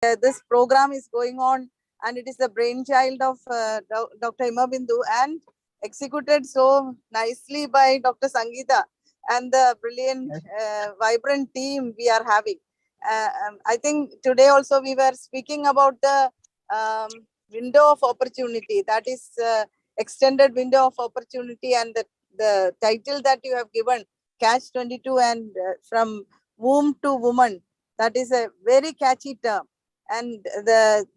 this program is going on, and it is the brainchild of Dr. Himabindu and executed so nicely by Dr. Sangeeta and the brilliant, vibrant team we are having. I think today also we were speaking about the window of opportunity, that is extended window of opportunity, and the title that you have given, Catch 22 and from womb to woman, that is a very catchy term. And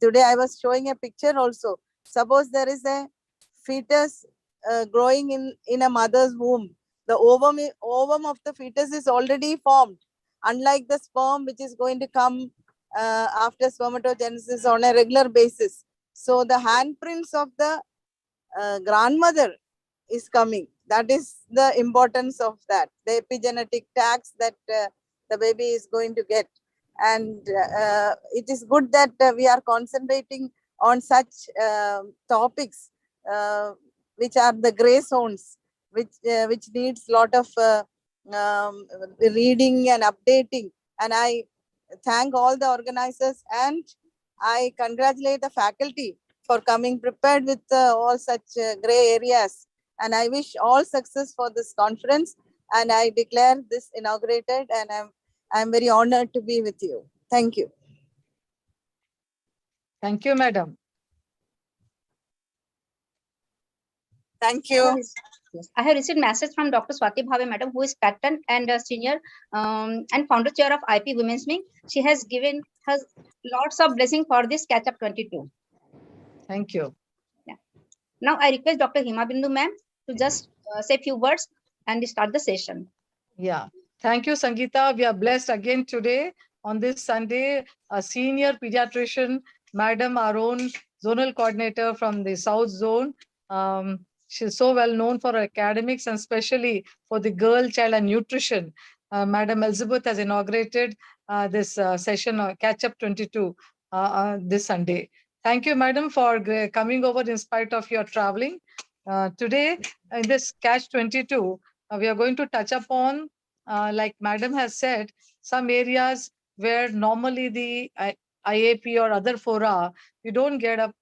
today I was showing a picture also. Suppose there is a fetus growing in a mother's womb. The ovum of the fetus is already formed, unlike the sperm which is going to come after spermatogenesis on a regular basis. So the handprints of the grandmother is coming. That is the importance of that, the epigenetic tags that the baby is going to get. And it is good that we are concentrating on such topics which are the gray zones, which needs lot of reading and updating. And I thank all the organizers, and I congratulate the faculty for coming prepared with all such gray areas. And I wish all success for this conference. And I declare this inaugurated, and I'm very honored to be with you. Thank you. Thank you, madam. Thank you. Yes, I have received message from Dr. Swati Bhave, madam, who is patron and senior and founder chair of IP Women's Wing. She has given us lots of blessing for this Catch Up 22. Thank you. Yeah. Now I request Dr. Himabindu ma'am to just say a few words and start the session. Yeah. Thank you, Sangeeta. We are blessed again today on this Sunday. A senior pediatrician, Madam, our own zonal coordinator from the South Zone. She's so well known for her academics and especially for the girl, child, and nutrition. Madam Elizabeth has inaugurated this session, Catch Up 22, this Sunday. Thank you, madam, for coming over in spite of your traveling. Today, in this Catch 22, we are going to touch upon, like madam has said, some areas where normally the IAP or other fora, we don't get up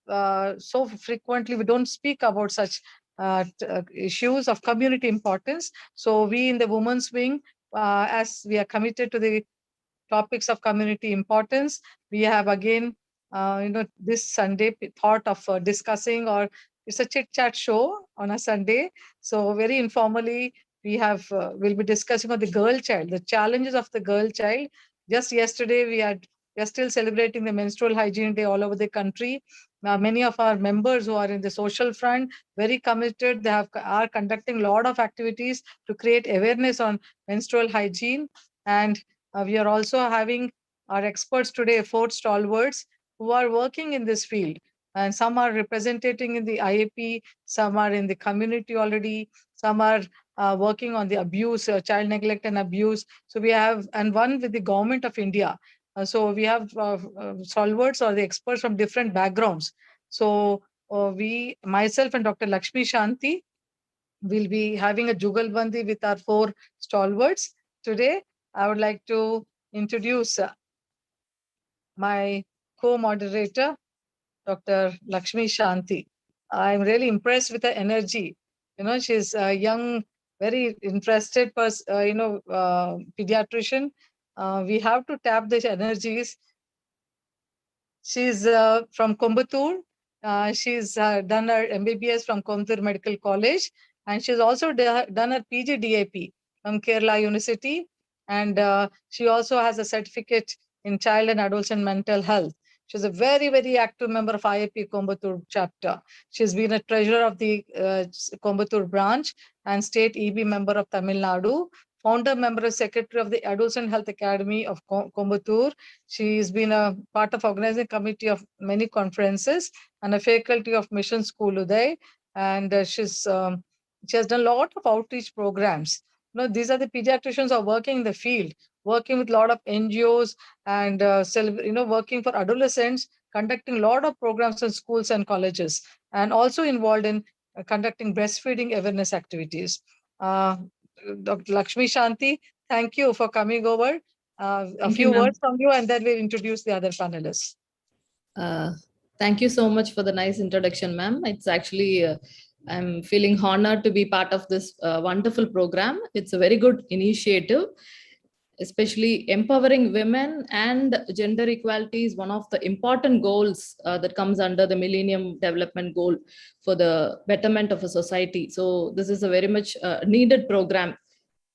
so frequently, we don't speak about such issues of community importance. So we in the Women's Wing, as we are committed to the topics of community importance, we have again, this Sunday thought of discussing, or it's a chit chat show on a Sunday. So very informally, we have we'll be discussing on the girl child, the challenges of the girl child. Just yesterday, we are still celebrating the Menstrual Hygiene Day all over the country. Many of our members who are in the social front, very committed, they are conducting a lot of activities to create awareness on menstrual hygiene. And we are also having our experts today, 4 stalwarts who are working in this field. And some are representing in the IAP, some are in the community already, some are working on the abuse, child neglect and abuse. So we have, and one with the government of India. So we have stalwarts or the experts from different backgrounds. So we, myself and Dr. Lakshmi Shanti, will be having a jugalbandi with our 4 stalwarts. Today, I would like to introduce my co-moderator, Dr. Lakshmi Shanti. I'm really impressed with her energy. She's a young, very interested person, pediatrician. We have to tap these energies. She's from Coimbatore. She's done her MBBS from Coimbatore Medical College. And she's also done her PGDAP from Kerala University. And she also has a certificate in child and adolescent mental health. She's a very, very active member of IAP Coimbatore chapter. She's been a treasurer of the Coimbatore branch and state EB member of Tamil Nadu, founder member and secretary of the Adolescent Health Academy of Coimbatore. She's been a part of organizing committee of many conferences and a faculty of Mission School Uday. And she has done a lot of outreach programs. These are the pediatricians who are working in the field, working with a lot of NGOs and working for adolescents, conducting a lot of programs in schools and colleges, and also involved in conducting breastfeeding awareness activities. Dr. Lakshmi Shanti, thank you for coming over. A few words from you, and then we'll introduce the other panelists. Uh, Thank you so much for the nice introduction, ma'am. It's actually, I'm feeling honored to be part of this wonderful program. It's a very good initiative, especially empowering women and gender equality is one of the important goals that comes under the Millennium Development Goal for the betterment of a society. So this is a very much needed program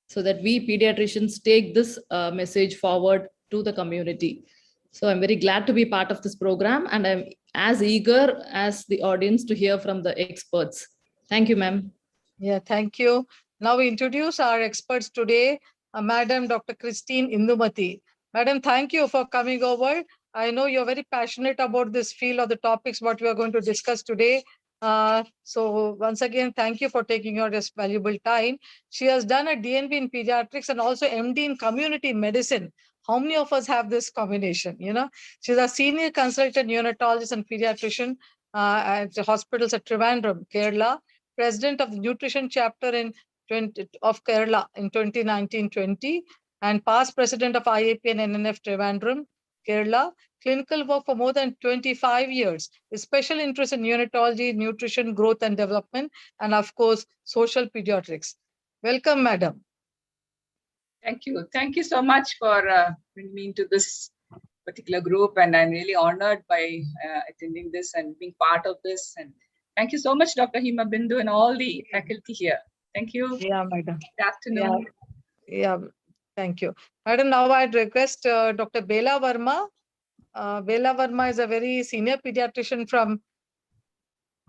so that we pediatricians take this message forward to the community. So I'm very glad to be part of this program, and I'm as eager as the audience to hear from the experts. Thank you, ma'am. Yeah, thank you. Now we introduce our experts today, Madam Dr. Christine Indumati. Madam, thank you for coming over. I know you're very passionate about this field of the topics what we are going to discuss today. So once again, thank you for taking your this valuable time. She has done a DNB in pediatrics and also MD in community medicine. How many of us have this combination? You know, she's a senior consultant neonatologist and pediatrician at the hospitals at Trivandrum, Kerala, president of the Nutrition Chapter of Kerala in 2019-20, and past president of IAP and NNF Trivandrum, Kerala. Clinical work for more than 25 years, with special interest in neonatology, nutrition, growth and development, and of course, social pediatrics. Welcome, madam. Thank you. Thank you so much for bringing me into this particular group. And I'm really honored by attending this and being part of this. And thank you so much, Dr. Hima Bindu and all the faculty here. Thank you. Yeah, madam. Good afternoon. Yeah, thank you. Madam, now I'd request Dr. Bela Verma. Bela Verma is a very senior pediatrician from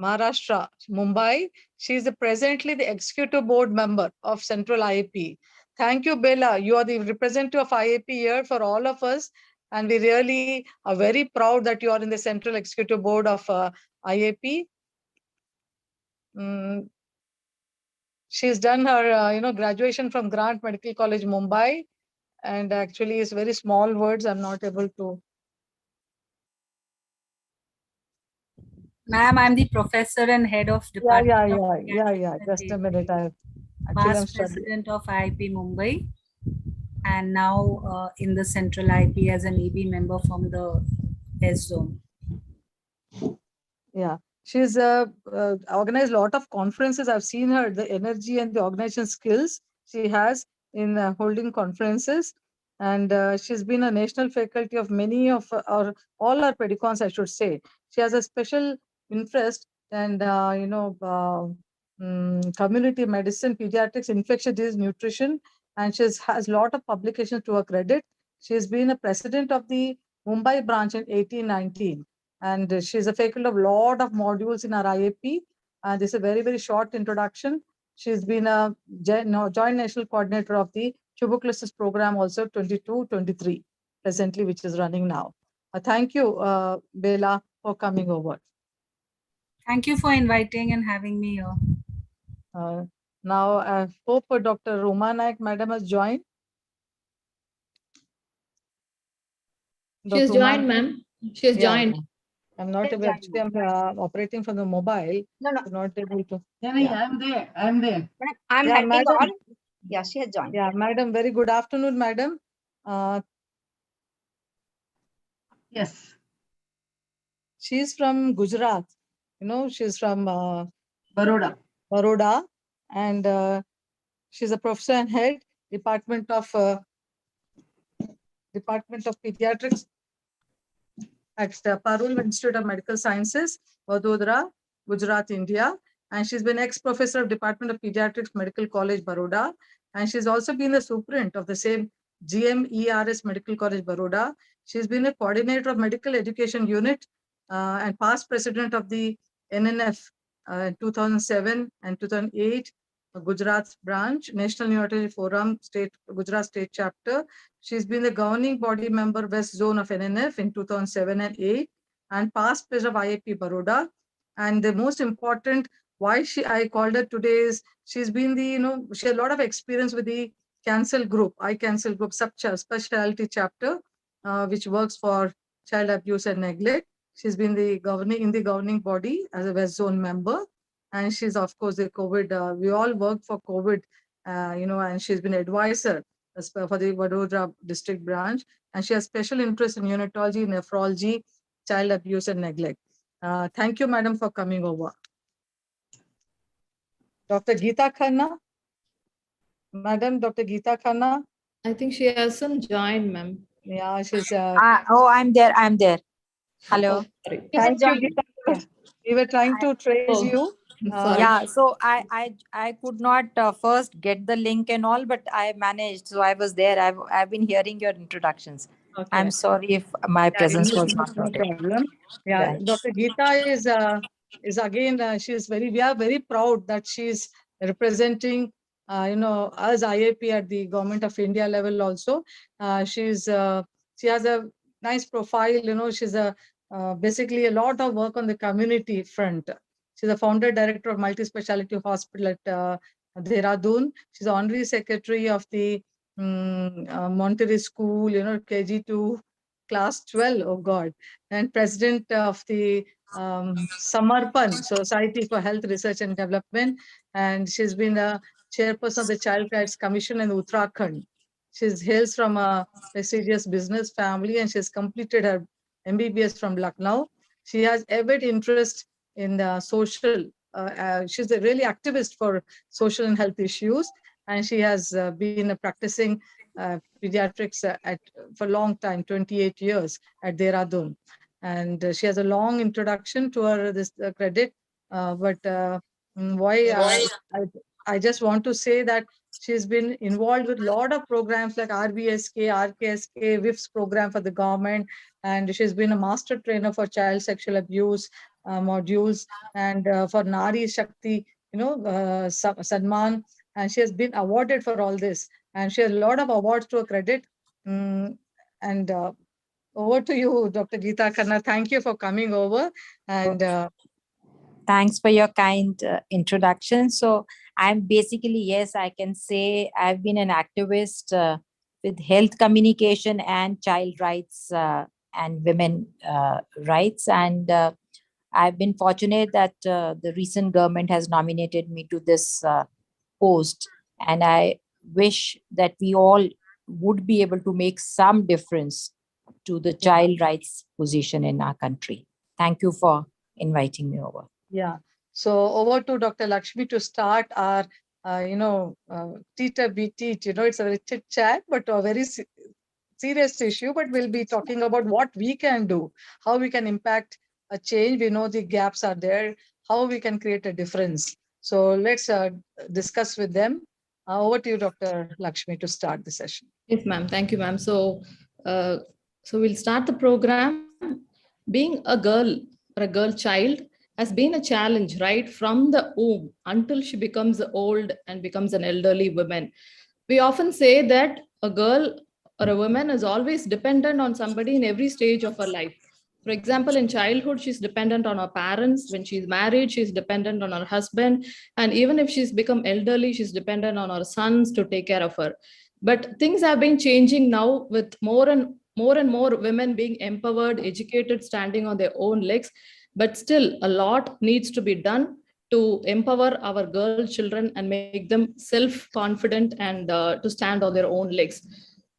Maharashtra, Mumbai. She is presently the executive board member of Central IAP. Thank you, Bela. You are the representative of IAP here for all of us. And we really are very proud that you are in the Central Executive Board of IAP. She's done her, graduation from Grant Medical College, Mumbai. And actually, it's very small words. I'm not able to. Ma'am, I'm the professor and head of department. Yeah. Just a minute. Past president of IIP Mumbai, and now in the Central IIP as an EB member from the S zone. Yeah, she's organized a lot of conferences. I've seen her, the energy and the organization skills she has in holding conferences. And she's been a national faculty of many of all our pedicons, I should say. She has a special interest and, community medicine, pediatrics, infectious disease, nutrition, and she has a lot of publications to her credit. She's been a president of the Mumbai branch in 1819. And she's a faculty of a lot of modules in our IAP. And this is a very, very short introduction. She's been a joint national coordinator of the tuberculosis program also 22-23 presently, which is running now. Thank you, Bela, for coming over. Thank you for inviting and having me here. Now, I hope Dr. Roma Naik, madam, has joined. She has joined, ma'am. She has joined. I'm not able, actually, I'm operating from the mobile. No. Not able to. Yeah, I'm there. I'm helping madam. all. Yeah, she has joined. Yeah, madam. Very good afternoon, madam. Yes. She's from Gujarat. She's from Baroda. And she's a professor and head Department of Pediatrics at the Parul Institute of Medical Sciences, Vadodara, Gujarat, India. And she's been ex-professor of Department of Pediatrics, Medical College, Baroda. And she's also been the superintendent of the same GMERS Medical College, Baroda. She's been a coordinator of Medical Education Unit and past president of the NNF in 2007 and 2008, Gujarat branch, National Neonatology Forum, Gujarat State Chapter. She's been the governing body member West Zone of NNF in 2007 and 8, and past president of IAP Baroda. And the most important, why I called her today is she's been the, she has a lot of experience with the Cancel Group, I Cancel Group specialty chapter, which works for child abuse and neglect. She's been in the governing body as a West Zone member. And she's, of course, the COVID, we all work for COVID, and she's been advisor for the Vadodara district branch. And she has special interest in neonatology, nephrology, child abuse and neglect. Thank you, madam, for coming over. Dr. Geeta Khanna. Madam, Dr. Geeta Khanna. I think she hasn't joined, ma'am. Yeah, she's. I'm there. I'm there. Hello. Oh, sorry. Thank you, Geeta. Yeah. We were trying to trace Oh, you. sorry. Yeah. So I could not first get the link and all, but I managed. So I was there. I've been hearing your introductions. Okay. I'm sorry if my presence was not no noted. problem. Yeah, Yeah. Dr. Geeta is again, we are very proud that she's representing, as IAP at the Government of India level also. She has a nice profile, she's basically a lot of work on the community front. She's the founder director of multi-speciality hospital at Dehradun. She's the honorary secretary of the Monterey School, KG2 class 12, oh God, and president of the Samarpan Society for Health Research and Development. And she's been a chairperson of the Child Rights Commission in Uttarakhand. She hails from a prestigious business family, and she's completed her MBBS from Lucknow. She has avid interest in social. She's a really activist for social and health issues, and she has been practicing pediatrics for a long time, 28 years at Dehradun. And she has a long introduction to her this credit. I just want to say that she's been involved with a lot of programs like RBSK, RKSK, WIFS program for the government, and she's been a master trainer for child sexual abuse modules, and for Nari Shakti, Sanman, and she has been awarded for all this, and she has a lot of awards to her credit. And over to you, Dr. Geeta Khanna. Thank you for coming over. And thanks for your kind introduction. So I'm basically, yes, I can say I've been an activist with health communication and child rights and women rights. And I've been fortunate that the recent government has nominated me to this post. And I wish that we all would be able to make some difference to the child rights position in our country. Thank you for inviting me over. Yeah. So over to Dr. Lakshmi to start our, Tita be teach. It's a very chit chat, but a very serious issue. But we'll be talking about what we can do, how we can impact a change. We know the gaps are there, how we can create a difference. So let's discuss with them. Over to you, Dr. Lakshmi, to start the session. Yes, ma'am. Thank you, ma'am. So we'll start the program. Being a girl or a girl child has been a challenge right from the womb until she becomes old and becomes an elderly woman. We often say that a girl or a woman is always dependent on somebody in every stage of her life. For example, in childhood, she's dependent on her parents. When she's married, she's dependent on her husband. And even if she's become elderly, she's dependent on her sons to take care of her. But things have been changing now with more and more women being empowered, educated, standing on their own legs. But still, a lot needs to be done to empower our girl children and make them self-confident and to stand on their own legs.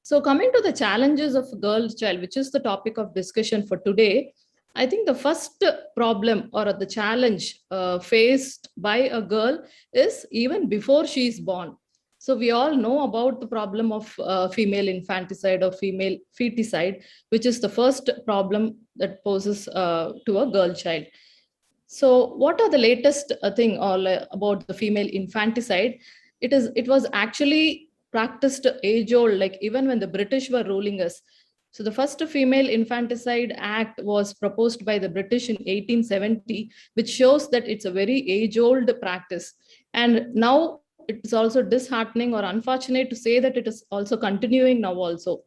So coming to the challenges of a girl child, which is the topic of discussion for today, I think the first problem or the challenge faced by a girl is even before she is born. So we all know about the problem of female infanticide or female feticide, which is the first problem that poses to a girl child. So what are the latest thing about the female infanticide? It was actually practiced age old, like even when the British were ruling us. So the first Female Infanticide Act was proposed by the British in 1870, which shows that it's a very age old practice. And now it's also disheartening or unfortunate to say that it is also continuing now also.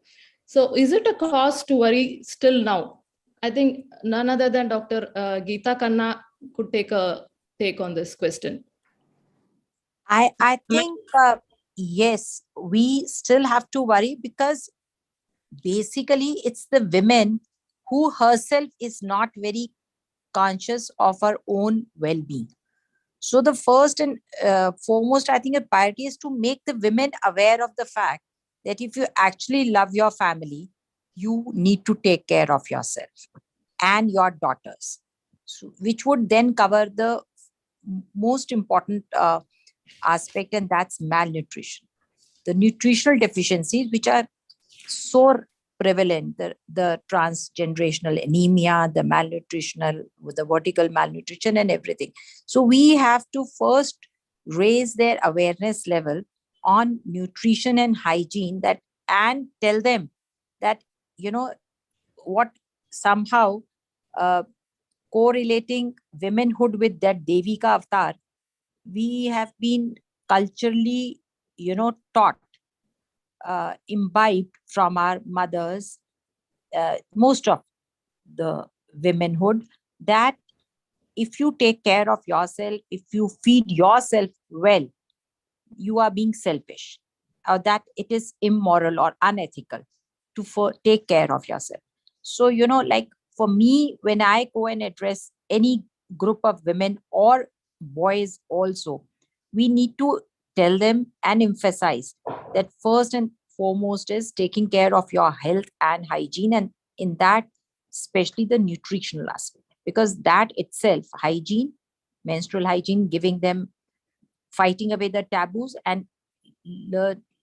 So is it a cause to worry still now? I think none other than Dr. Geeta Khanna could take a take on this question. I think, yes, we still have to worry because basically it's the women who herself is not very conscious of her own well-being. So the first and foremost, I think a priority is to make the women aware of the fact that if you actually love your family, you need to take care of yourself. and your daughters, so, which would then cover the most important aspect, and that's malnutrition. The nutritional deficiencies, which are so prevalent, the transgenerational anemia, the malnutritional, the vertical malnutrition and everything. So we have to first raise their awareness level on nutrition and hygiene, that, and tell them that, what somehow correlating womanhood with that Devika avatar, we have been culturally, taught, imbibed from our mothers, most of the womanhood, that if you take care of yourself, if you feed yourself well, you are being selfish, or that it is immoral or unethical to take care of yourself. So, like for me, when I go and address any group of women or boys also, we need to tell them and emphasize that first and foremost is taking care of your health and hygiene, and in that, especially the nutritional aspect, because that itself, hygiene, menstrual hygiene, giving them, fighting away the taboos, and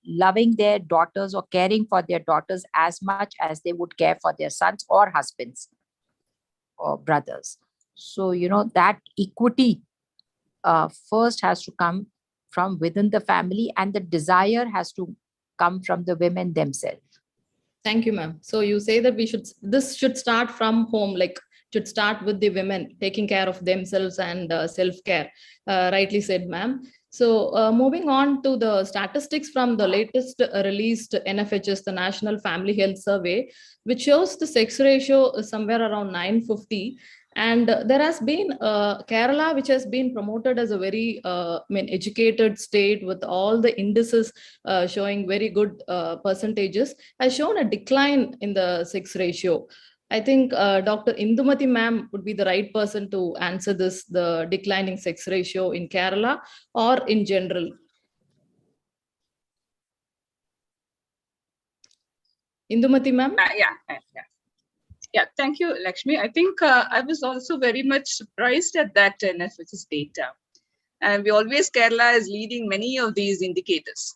loving their daughters or caring for their daughters as much as they would care for their sons or husbands or brothers. So, that equity first has to come from within the family, and the desire has to come from the women themselves. Thank you, ma'am. So you say that this should start from home, like should start with the women taking care of themselves and self-care. Rightly said, ma'am. So moving on to the statistics from the latest released NFHS, the National Family Health Survey, which shows the sex ratio is somewhere around 950. And there has been Kerala, which has been promoted as a very educated state with all the indices showing very good percentages, has shown a decline in the sex ratio. I think Dr. Indumati ma'am would be the right person to answer this, the declining sex ratio in Kerala or in general. Indumati ma'am? Yeah, thank you, Lakshmi. I think I was also very much surprised at that NFHS data. And we always, Kerala is leading many of these indicators.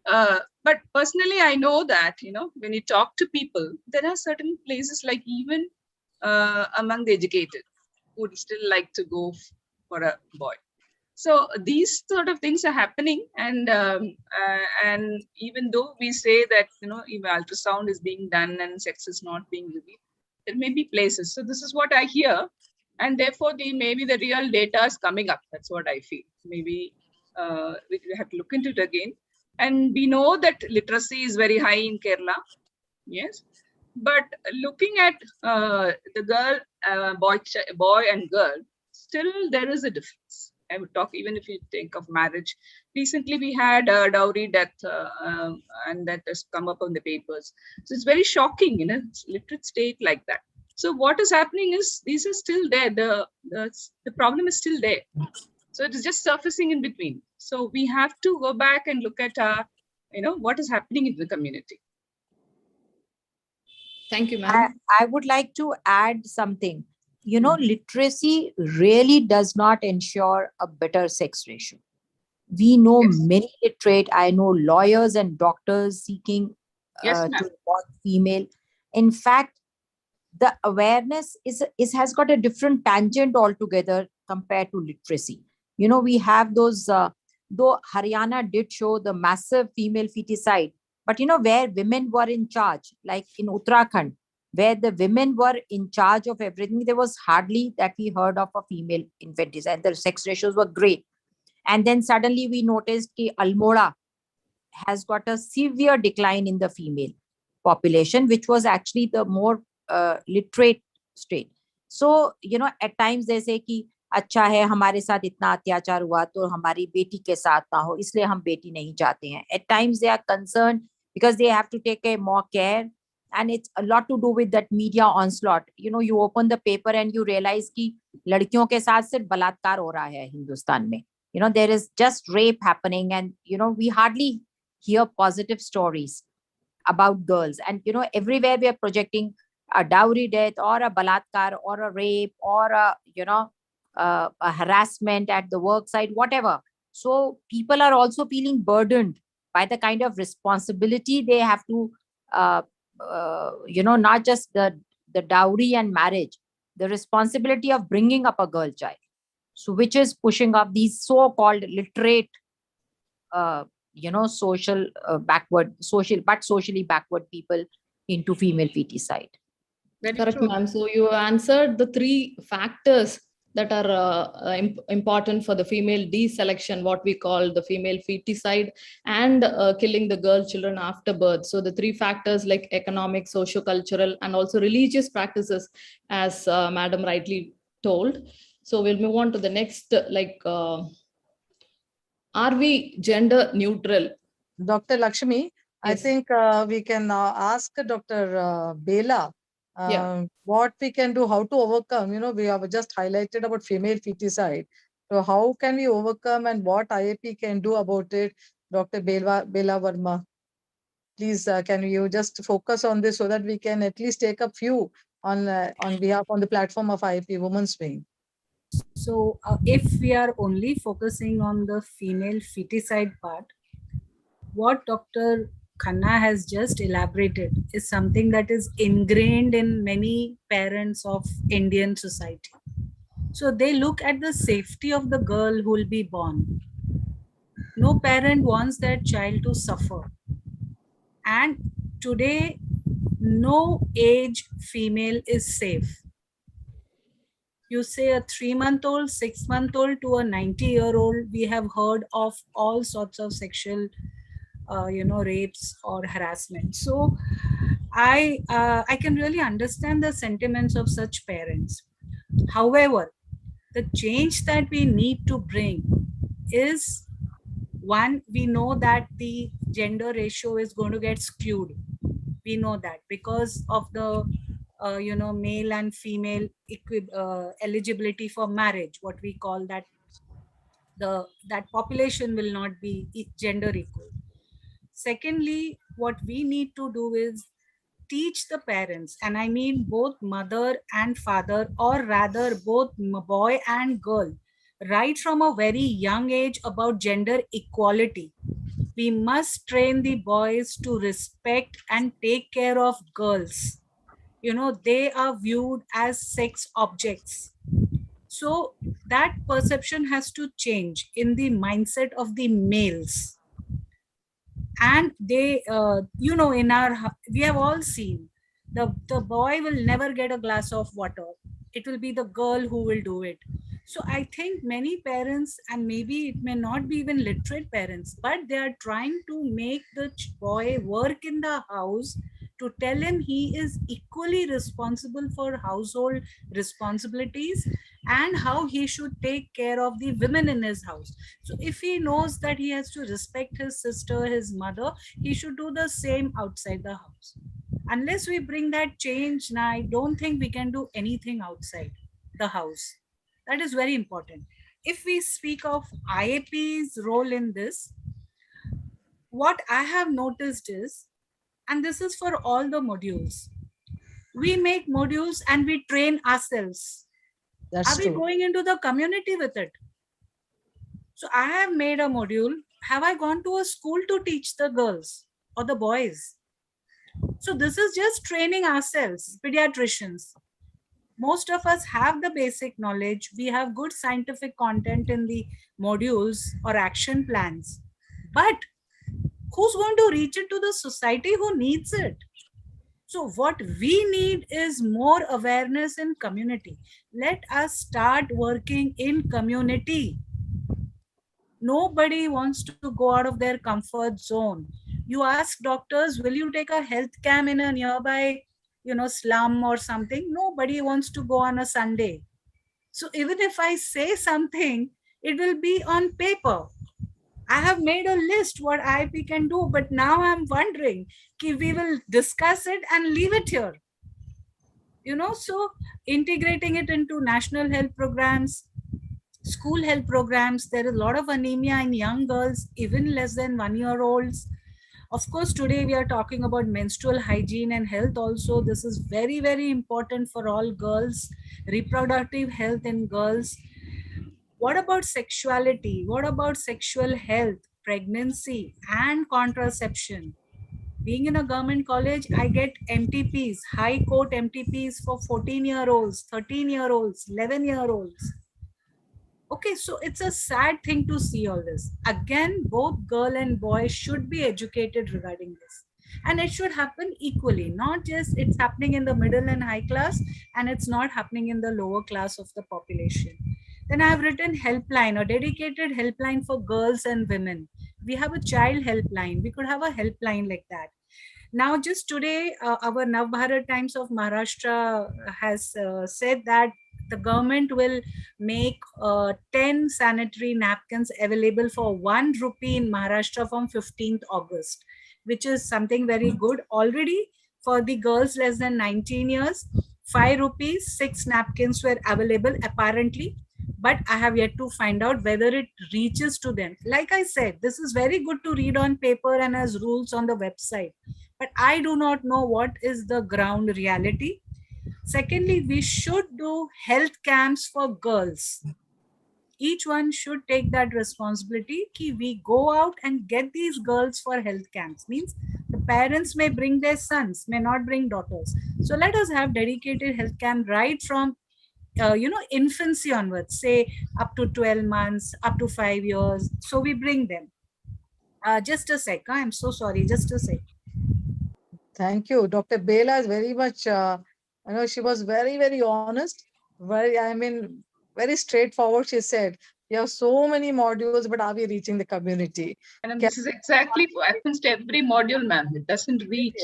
But personally, I know that, when you talk to people, there are certain places, like even among the educated, who would still like to go for a boy. So these sort of things are happening, and even though we say that even ultrasound is being done and sex is not being revealed, there may be places. So this is what I hear, and therefore maybe the real data is coming up. That's what I feel. Maybe we have to look into it again. And we know that literacy is very high in Kerala, yes. But looking at the girl, boy and girl, still there is a difference. I would talk, even if you think of marriage. Recently, we had a dowry death, and that has come up on the papers. So it's very shocking in a literate state like that. So what is happening is these are still there. The problem is still there. So it is just surfacing in between. So we have to go back and look at what is happening in the community. Thank you, ma'am. I would like to add something. Literacy really does not ensure a better sex ratio. We know many literate. I know lawyers and doctors seeking to report female. In fact, the awareness has got a different tangent altogether compared to literacy. We have those, though Haryana did show the massive female feticide, but where women were in charge, like in Uttarakhand, where the women were in charge of everything, there was hardly that we heard of a female infanticide. The sex ratios were great. And then suddenly we noticed that Almora has got a severe decline in the female population, which was actually the more literate state. So, at times they say कि अच्छा है हमारे साथ इतना अत्याचार हुआ तो हमारी बेटी के साथ ना हो, इसलिए हम बेटी नहीं चाहते हैं. At times they are concerned because they have to take a more care, and it's a lot to do with that media onslaught. You open the paper and you realize कि लड़कियों के साथ सिर्फ बलात्कार हो रहा है हिंदुस्तान में. There is just rape happening, and we hardly hear positive stories about girls. And everywhere we are projecting a dowry death or a balatkar or a rape or a, a harassment at the work site, whatever. So people are also feeling burdened by the kind of responsibility they have to, not just the dowry and marriage, the responsibility of bringing up a girl child. So which is pushing up these so-called literate, socially backward people into female feticide. Very Correct, true. ma'am. So you answered the three factors that are important for the female deselection, what we call the female feticide, and killing the girl children after birth. So the three factors like economic, socio-cultural, and also religious practices, as Madam rightly told. So we'll move on to the next, are we gender neutral? Dr. Lakshmi, I Yes. think we can ask Dr. Bela Yeah. what we can do, how to overcome. We have just highlighted about female feticide. So how can we overcome and what IAP can do about it? Dr. Bela Verma, please, can you just focus on this so that we can at least take a few on behalf on the platform of IAP Women's Wing? So if we are only focusing on the female feticide part, what Dr. Khanna has just elaborated is something that is ingrained in many parents of Indian society. So they look at the safety of the girl who will be born. No parent wants their child to suffer. And today, no age female is safe. You say a 3-month-old, 6-month-old to a 90-year-old, we have heard of all sorts of sexual rapes or harassment. So I can really understand the sentiments of such parents. However, the change that we need to bring is, one, we know that the gender ratio is going to get skewed. We know that because of the male and female eligibility for marriage, what we call that, that population will not be gender equal. Secondly, what we need to do is teach the parents, and I mean both mother and father, or rather both boy and girl, right from a very young age, about gender equality. We must train the boys to respect and take care of girls. They are viewed as sex objects. So that perception has to change in the mindset of the males. And they, in we have all seen, the boy will never get a glass of water. It will be the girl who will do it. So I think many parents, and maybe it may not be even literate parents, but they are trying to make the boy work in the house, to tell him he is equally responsible for household responsibilities and how he should take care of the women in his house. So if he knows that he has to respect his sister, his mother, he should do the same outside the house. Unless we bring that change, now I don't think we can do anything outside the house. That is very important. If we speak of IAP's role in this, what I have noticed is, and this is for all the modules, we make modules and we train ourselves. That's Are we true. going into the community with it? So I have made a module. Have I gone to a school to teach the girls or the boys? So this is just training ourselves, pediatricians. Most of us have the basic knowledge. We have good scientific content in the modules or action plans. But who's going to reach it to the society who needs it? So what we need is more awareness in community. Let us start working in community. Nobody wants to go out of their comfort zone. You ask doctors, will you take a health camp in a nearby, slum or something? Nobody wants to go on a Sunday. So even if I say something, it will be on paper. I have made a list what IIP can do, but now I'm wondering if we will discuss it and leave it here. So integrating it into national health programs, school health programs. There is a lot of anemia in young girls, even less than 1-year-olds. Of course, today we are talking about menstrual hygiene and health also. This is very, very important for all girls, reproductive health in girls. What about sexuality? What about sexual health, pregnancy, and contraception? Being in a government college, I get MTPs, high court MTPs for 14-year-olds, 13-year-olds, 11-year-olds. Okay, so it's a sad thing to see all this. Again, both girl and boy should be educated regarding this. And it should happen equally, not just it's happening in the middle and high class and it's not happening in the lower class of the population. Then I have written helpline, a dedicated helpline for girls and women. We have a child helpline. We could have a helpline like that. Now, just today, our Navbharat Times of Maharashtra has said that the government will make 10 sanitary napkins available for 1 rupee in Maharashtra from 15th August, which is something very good. Already for the girls less than 19 years, 5 rupees, 6 napkins were available apparently, but I have yet to find out whether it reaches to them. Like I said, this is very good to read on paper and as rules on the website, but I do not know what is the ground reality. Secondly, we should do health camps for girls. Each one should take that responsibility. We go out and get these girls for health camps. Means the parents may bring their sons, may not bring daughters. So let us have dedicated health camp right from infancy onwards, say up to 12 months, up to 5 years. So we bring them. Just a sec. I'm so sorry. Just a sec. Thank you. Dr. Bela is very much, she was very, very honest. Very straightforward. She said, we have so many modules, but are we reaching the community? And this is exactly what happens to every module, ma'am. It doesn't reach.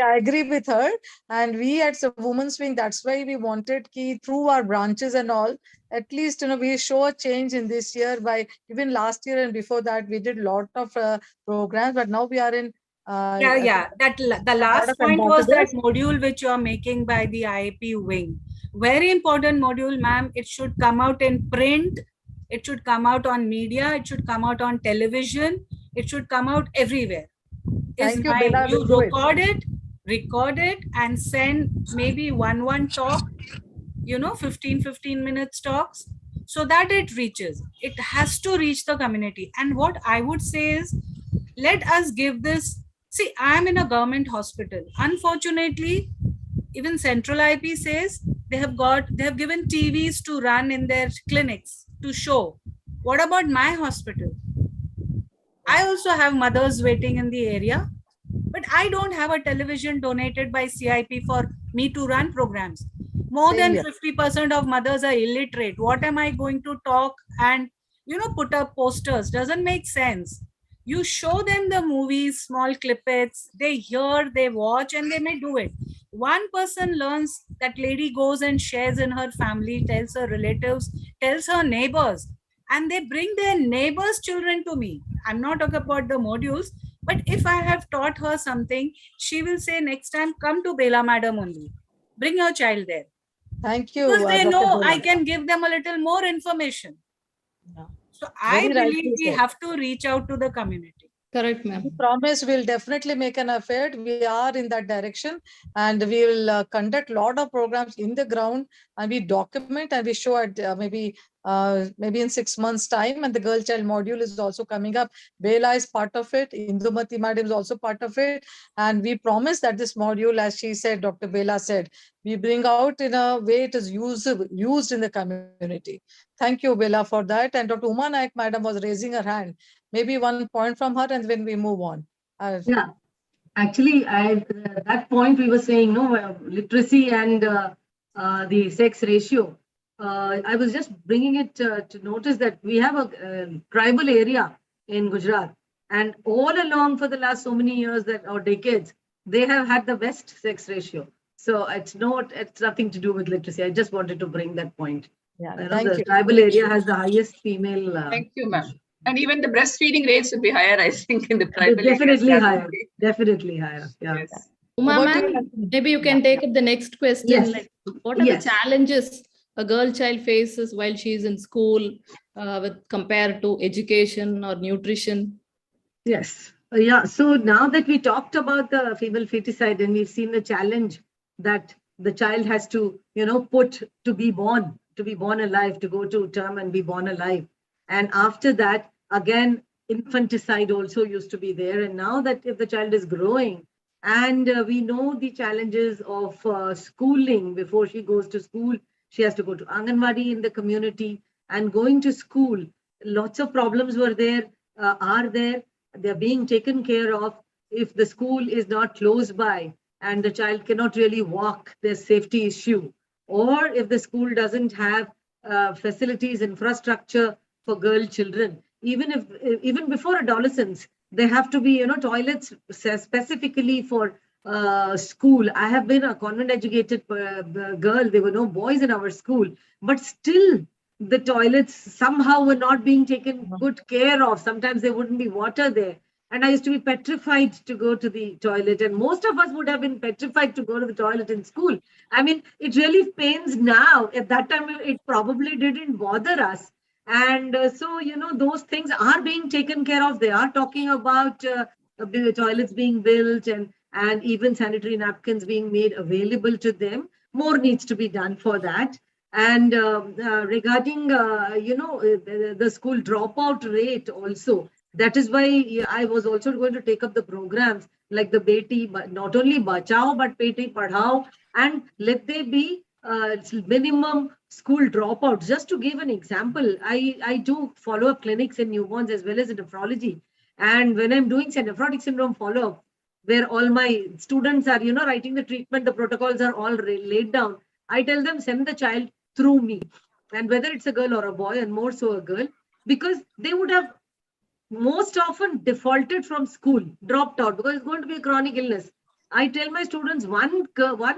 I agree with her. And we at the Women's Wing, that's why we wanted through our branches and all, at least, we show a change in this year. By even last year and before that, we did a lot of programs, but now we are in the last point was that module which you are making by the IAP wing. Very important module, ma'am. It should come out in print. It should come out on media. It should come out on television. It should come out everywhere. Thank you, Bella. You record it and send maybe one talk, 15 minutes talks, so that it reaches. It has to reach the community. And what I would say is, let us give this. See, I am in a government hospital. Unfortunately, even Central IP says they have given TVs to run in their clinics to show. What about my hospital? I also have mothers waiting in the area, but I don't have a television donated by CIP for me to run programs. More than 50% of mothers are illiterate. What am I going to talk and put up posters? Doesn't make sense. You show them the movies, small clippets, they hear, they watch, and they may do it. One person learns, that lady goes and shares in her family, tells her relatives, tells her neighbors, and they bring their neighbors' children to me. I'm not talking about the modules, but if I have taught her something, she will say next time, come to Bela Madam only. Bring your child there. Thank you. Because they know I can give them a little more information. Yeah. So I believe we have to reach out to the community. Correct, ma'am. We promise we'll definitely make an effort. We are in that direction, and we will conduct a lot of programs in the ground, and we document and we show it maybe in 6 months' time. And the girl child module is also coming up. Bela is part of it. Indumati Madam is also part of it. And we promise that this module, as she said, Dr. Bela said, we bring out in a way it is used in the community. Thank you, Bela, for that. And Dr. Uma Naik Madam was raising her hand. Maybe one point from her, and then we move on. Yeah, actually, that point we were saying, literacy and the sex ratio. I was just bringing it to notice that we have a tribal area in Gujarat, and all along for the last so many years or decades, they have had the best sex ratio. So it's nothing to do with literacy. I just wanted to bring that point. Yeah, the tribal area has the highest female. Thank you, ma'am. And even the breastfeeding rates would be higher, I think, in the tribal definitely areas. higher. Definitely higher. Yeah. Yes. Uma ma'am, maybe you can take up the next question. Yes. Like, what are the challenges a girl child faces while she is in school compared to education or nutrition? Yes. Yeah, so now that we talked about the female feticide and we've seen the challenge that the child has to, put to be born alive, to go to term and be born alive. And after that, again, infanticide also used to be there. And now that if the child is growing and we know the challenges of schooling before she goes to school, she has to go to Anganwadi in the community and going to school. Lots of problems were there, are there. They're being taken care of. If the school is not close by and the child cannot really walk, there's safety issue. Or if the school doesn't have facilities, infrastructure for girl children, even before adolescence, there have to be, toilets specifically for school. I have been a convent educated girl. There were no boys in our school, but still the toilets somehow were not being taken good care of. Sometimes there wouldn't be water there. And I used to be petrified to go to the toilet. And most of us would have been petrified to go to the toilet in school. I mean, it really pains now. At that time, it probably didn't bother us. And so, those things are being taken care of. They are talking about the toilets being built and even sanitary napkins being made available to them. More needs to be done for that. And regarding, the school dropout rate also, that is why I was also going to take up the programs like the Beti, not only Bachao, but Beti Padhao, and let there be minimum school dropouts. Just to give an example, I do follow-up clinics in newborns as well as in nephrology. And when I'm doing nephrotic syndrome follow-up, where all my students are, writing the treatment, the protocols are all laid down, I tell them, send the child through me, and whether it's a girl or a boy, and more so a girl, because they would have most often defaulted from school, dropped out, because it's going to be a chronic illness. I tell my students, one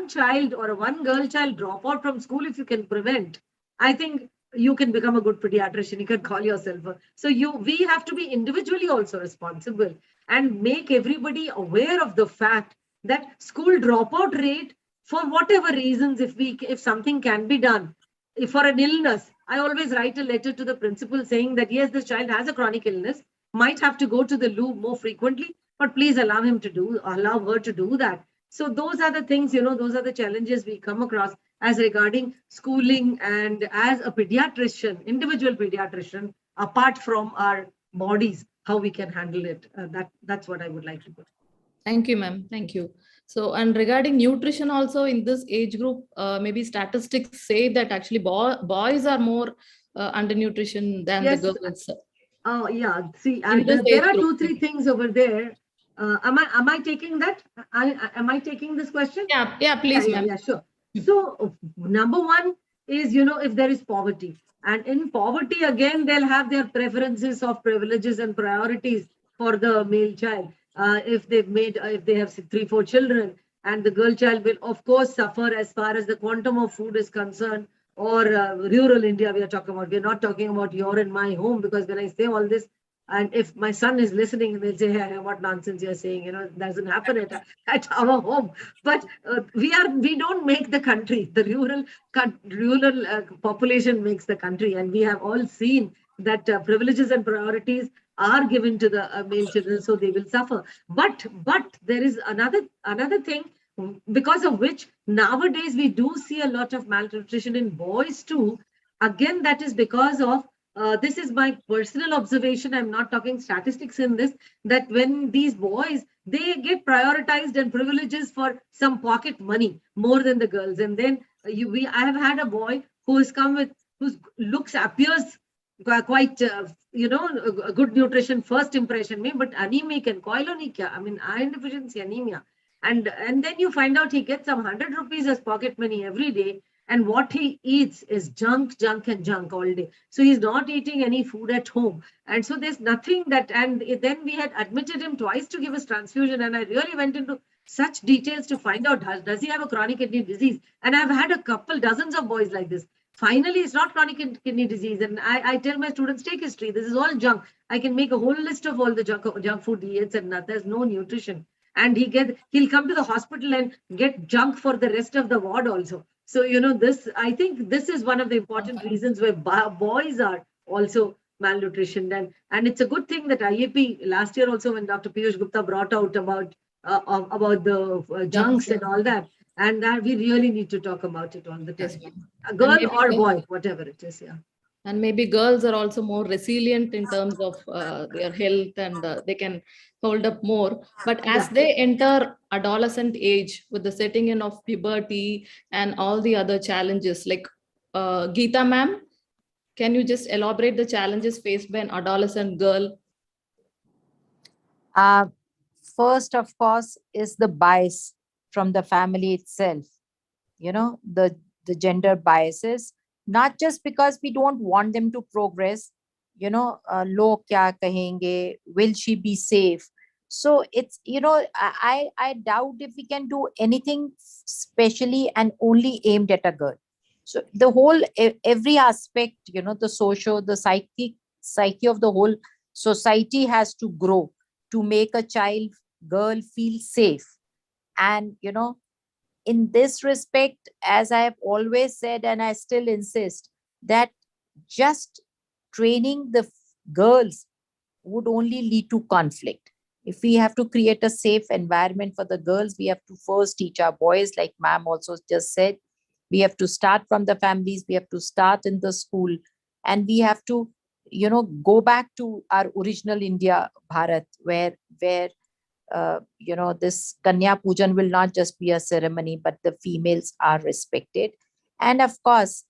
child or one girl child drop out from school, if you can prevent, I think you can become a good pediatrician. You can call yourself. We have to be individually also responsible and make everybody aware of the fact that school dropout rate, for whatever reasons, if something can be done, if for an illness, I always write a letter to the principal saying that yes, this child has a chronic illness, might have to go to the loo more frequently, but please allow her to do that. So those are the things, those are the challenges we come across as regarding schooling, and as a pediatrician, individual pediatrician, apart from our bodies, how we can handle it. That's what I would like to put. Thank you, ma'am. Thank you. So, and regarding nutrition also in this age group, maybe statistics say that actually boys are more undernutrition than the girls. Oh yeah. See, there are 2-3 things over there. Am I taking that? Am I taking this question? Yeah, please, ma'am. Yeah, sure. So number one is, if there is poverty, and in poverty, again, they'll have their preferences of privileges and priorities for the male child. If they have 3-4 children, and the girl child will of course suffer as far as the quantum of food is concerned, or rural India we are talking about. We're not talking about your and my home, because when I say all this, and if my son is listening, they'll say, hey, what nonsense you're saying, it doesn't happen at our home. But we don't make the country. The rural population makes the country. And we have all seen that privileges and priorities are given to the male children, so they will suffer. But there is another thing, because of which nowadays we do see a lot of malnutrition in boys too. Again, that is because of this is my personal observation. I'm not talking statistics in this, that when these boys, they get prioritized and privileges for some pocket money more than the girls. And then I have had a boy who has come with, appears quite, a good nutrition first impression, but anemic and koilonychia, iron deficiency anemia. And then you find out he gets some 100 rupees as pocket money every day. And what he eats is junk all day. So he's not eating any food at home. And so there's nothing that, and then we had admitted him twice to give us transfusion. And I really went into such details to find out, does he have a chronic kidney disease? And I've had dozens of boys like this. Finally, it's not chronic kidney disease. And I tell my students, take history. This is all junk. I can make a whole list of all the junk food he eats, and there's no nutrition. And he'll come to the hospital and get junk for the rest of the ward also. So, I think this is one of the important reasons where boys are also malnutrition. And it's a good thing that IAP last year also, when Dr. Piyush Gupta brought out about the junks and all that, and that we really need to talk about it all the time. Yes, ma'am. A girl maybe or boy, whatever it is, yeah. And maybe girls are also more resilient in terms of their health, and they can hold up more. But as they enter adolescent age with the setting in of puberty and all the other challenges, like Geeta ma'am, can you just elaborate the challenges faced by an adolescent girl? First, of course, is the bias from the family itself. The gender biases, not just because we don't want them to progress. Log kya kahenge? Will she be safe? So it's, I doubt if we can do anything specially and only aimed at a girl. So the whole, every aspect, the psyche of the whole society has to grow to make a girl feel safe. And, in this respect, as I have always said, and I still insist, that just training the girls would only lead to conflict. If we have to create a safe environment for the girls, we have to first teach our boys, like ma'am also just said. We have to start from the families, we have to start in the school, and we have to, go back to our original India, Bharat, where this Kanya Pujan will not just be a ceremony, but the females are respected. And of course,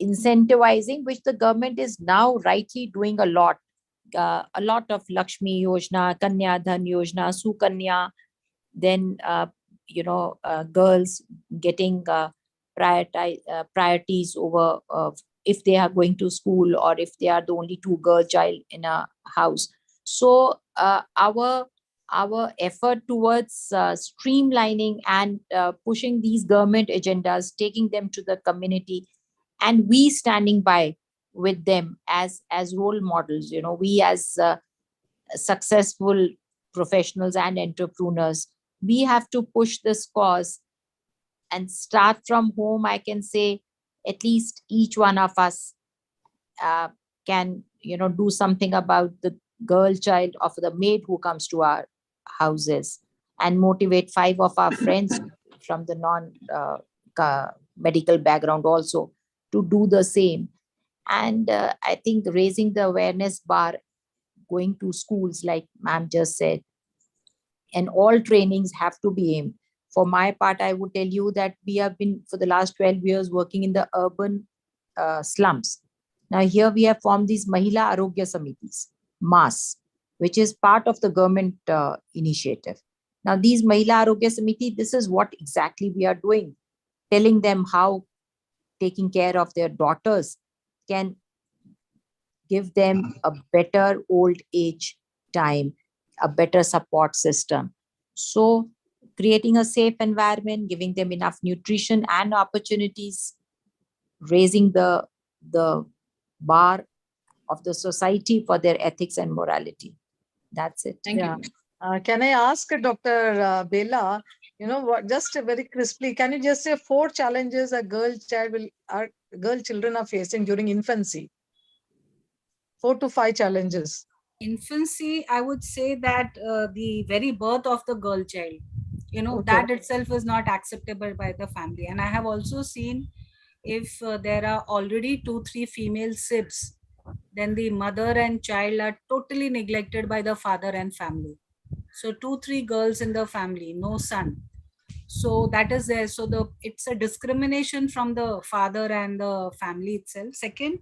incentivizing, which the government is now rightly doing a lot of Lakshmi Yojana, Kanya Dhan Yojana, Sukanya, then, girls getting priorities over if they are going to school, or if they are the only two girl child in a house. So our effort towards streamlining and pushing these government agendas, taking them to the community, and we standing by with them as role models. We as successful professionals and entrepreneurs, we have to push this cause and start from home. I can say at least each one of us can do something about the girl child of the maid who comes to our houses, and motivate 5 of our friends from the non medical background also to do the same. And I think raising the awareness bar, going to schools like ma'am just said, and all trainings have to be aimed. For my part, I would tell you that we have been for the last 12 years working in the urban slums. Now here we have formed these Mahila Arogya Samitis, MAS, which is part of the government initiative. Now these Mahila Arogya Samiti, this is what exactly we are doing, telling them how taking care of their daughters can give them a better old age time, a better support system. So creating a safe environment, giving them enough nutrition and opportunities, raising the bar of the society for their ethics and morality. That's it. Thank you. Can I ask Dr. Bella, what, just very crisply, can you just say 4 challenges a girl children are facing during infancy? 4 to 5 challenges. Infancy, I would say that the very birth of the girl child, Okay. that itself is not acceptable by the family. And I have also seen if there are already 2-3 female sibs, then the mother and child are totally neglected by the father and family. So 2-3 girls in the family, no son. So that is there. So it's a discrimination from the father and the family itself. Second,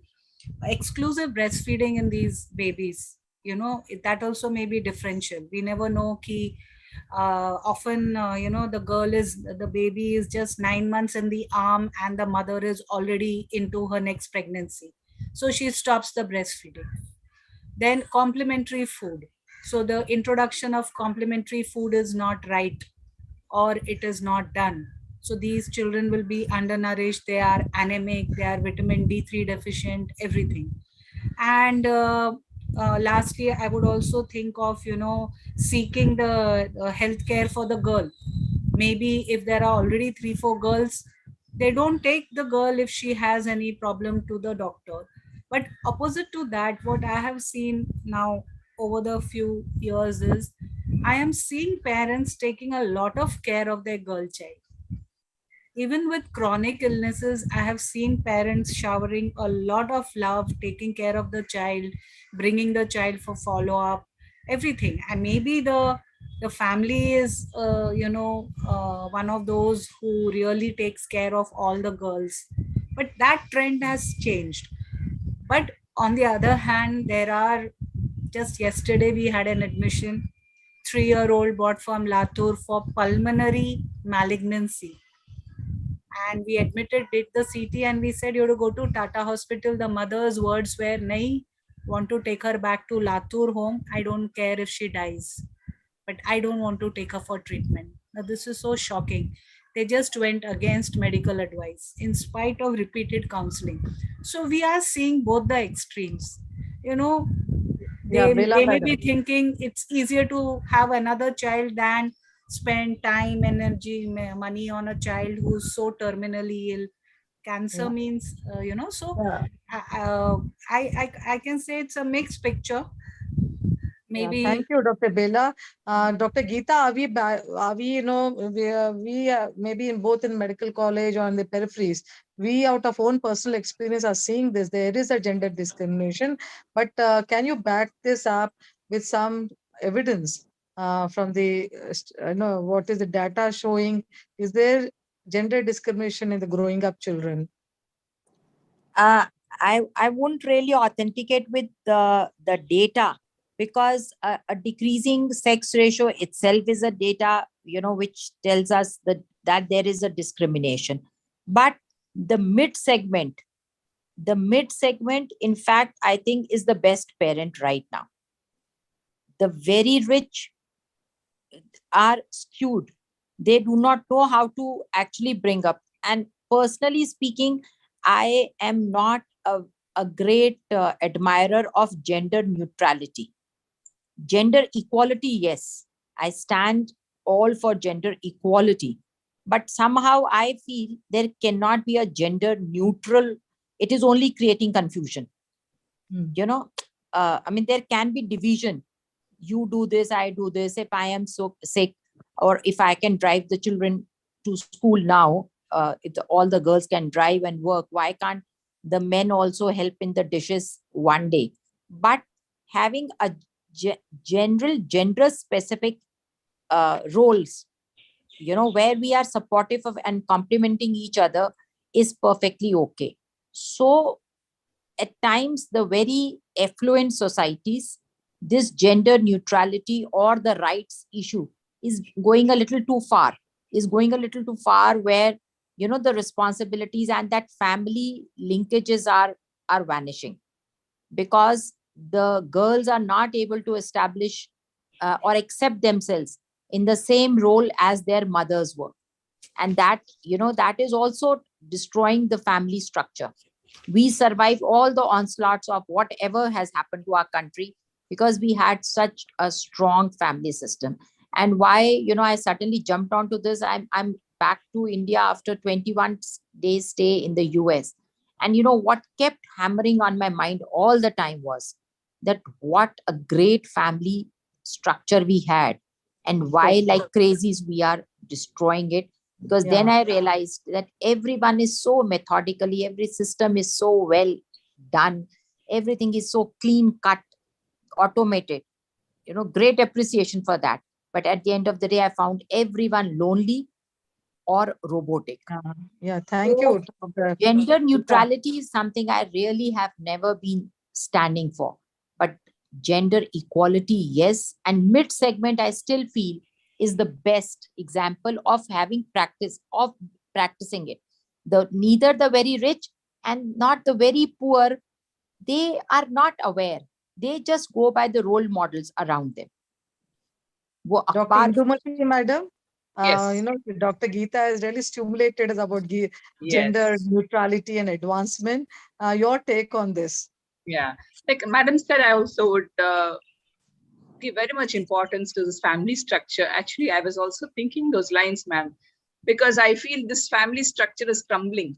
exclusive breastfeeding in these babies, that also may be differential. We never know ki often the baby is just 9 months in the arm and the mother is already into her next pregnancy, so she stops the breastfeeding. Then complementary food, so the introduction of complementary food is not right, or it is not done. So these children will be undernourished, they are anemic, they are vitamin D3 deficient, everything. And lastly, I would also think of, seeking the health care for the girl. Maybe if there are already 3-4 girls, they don't take the girl if she has any problem to the doctor. But opposite to that, what I have seen now over the few years is I am seeing parents taking a lot of care of their girl child. Even with chronic illnesses, I have seen parents showering a lot of love, taking care of the child, bringing the child for follow up, everything. And maybe the family is, one of those who really takes care of all the girls. But that trend has changed. But on the other hand, there are, just yesterday we had an admission, 3-year-old bought from Latur for pulmonary malignancy. And we admitted, did the CT, and we said, you have to go to Tata Hospital. The mother's words were, nahi, want to take her back to Latur home. I don't care if she dies, but I don't want to take her for treatment. Now, this is so shocking. They just went against medical advice in spite of repeated counseling. So we are seeing both the extremes. You know, Yeah, they Bela may be madam. thinking it's easier to have another child than spend time, energy, money on a child who's so terminally ill. Cancer Yeah. means, so Yeah. I can say it's a mixed picture. Yeah, Maybe. thank you, Dr. Bela. Dr. Geeta, are we, we maybe in both in medical college or in the peripheries, we out of own personal experience are seeing this. There is a gender discrimination, but can you back this up with some evidence from the, what is the data showing? Is there gender discrimination in the growing up children? I won't really authenticate with the data, because a decreasing sex ratio itself is a data, which tells us that there is a discrimination. But the mid segment, in fact, I think is the best parent right now. The very rich are skewed. They do not know how to actually bring up. And personally speaking, I am not a great admirer of gender neutrality. Gender equality, yes, I stand all for gender equality. But somehow I feel there cannot be a gender neutral. It is only creating confusion. I mean, there can be division. You do this, I do this. If I am so sick, or if I can drive the children to school now, if all the girls can drive and work, why can't the men also help in the dishes one day? But having a general gender specific roles, where we are supportive of and complementing each other, is perfectly okay. So at times, the very affluent societies, this gender neutrality or the rights issue is going a little too far, where, the responsibilities and that family linkages are vanishing, because the girls are not able to establish or accept themselves in the same role as their mothers were. And that, that is also destroying the family structure. We survived all the onslaughts of whatever has happened to our country because we had such a strong family system. And why, I suddenly jumped onto this. I'm back to India after 21 days stay in the US. And what kept hammering on my mind all the time was that what a great family structure we had, and why like crazies we are destroying it. Because then I realized that everyone is so methodically, every system is so well done, everything is so clean cut, automated, great appreciation for that. But at the end of the day, I found everyone lonely or robotic. Yeah, thank you. Gender neutrality is something I really have never been standing for. But gender equality, yes. And mid segment, I still feel is the best example of practicing it. Neither the very rich and not the very poor, they are not aware. They just go by the role models around them. Dr. Indumati, madam, Yes. Dr. Geeta has really stimulated us about gender neutrality and advancement. Your take on this? Yeah, like Madam said, I also would give very much importance to this family structure. Actually, I was also thinking those lines, ma'am, because I feel this family structure is crumbling.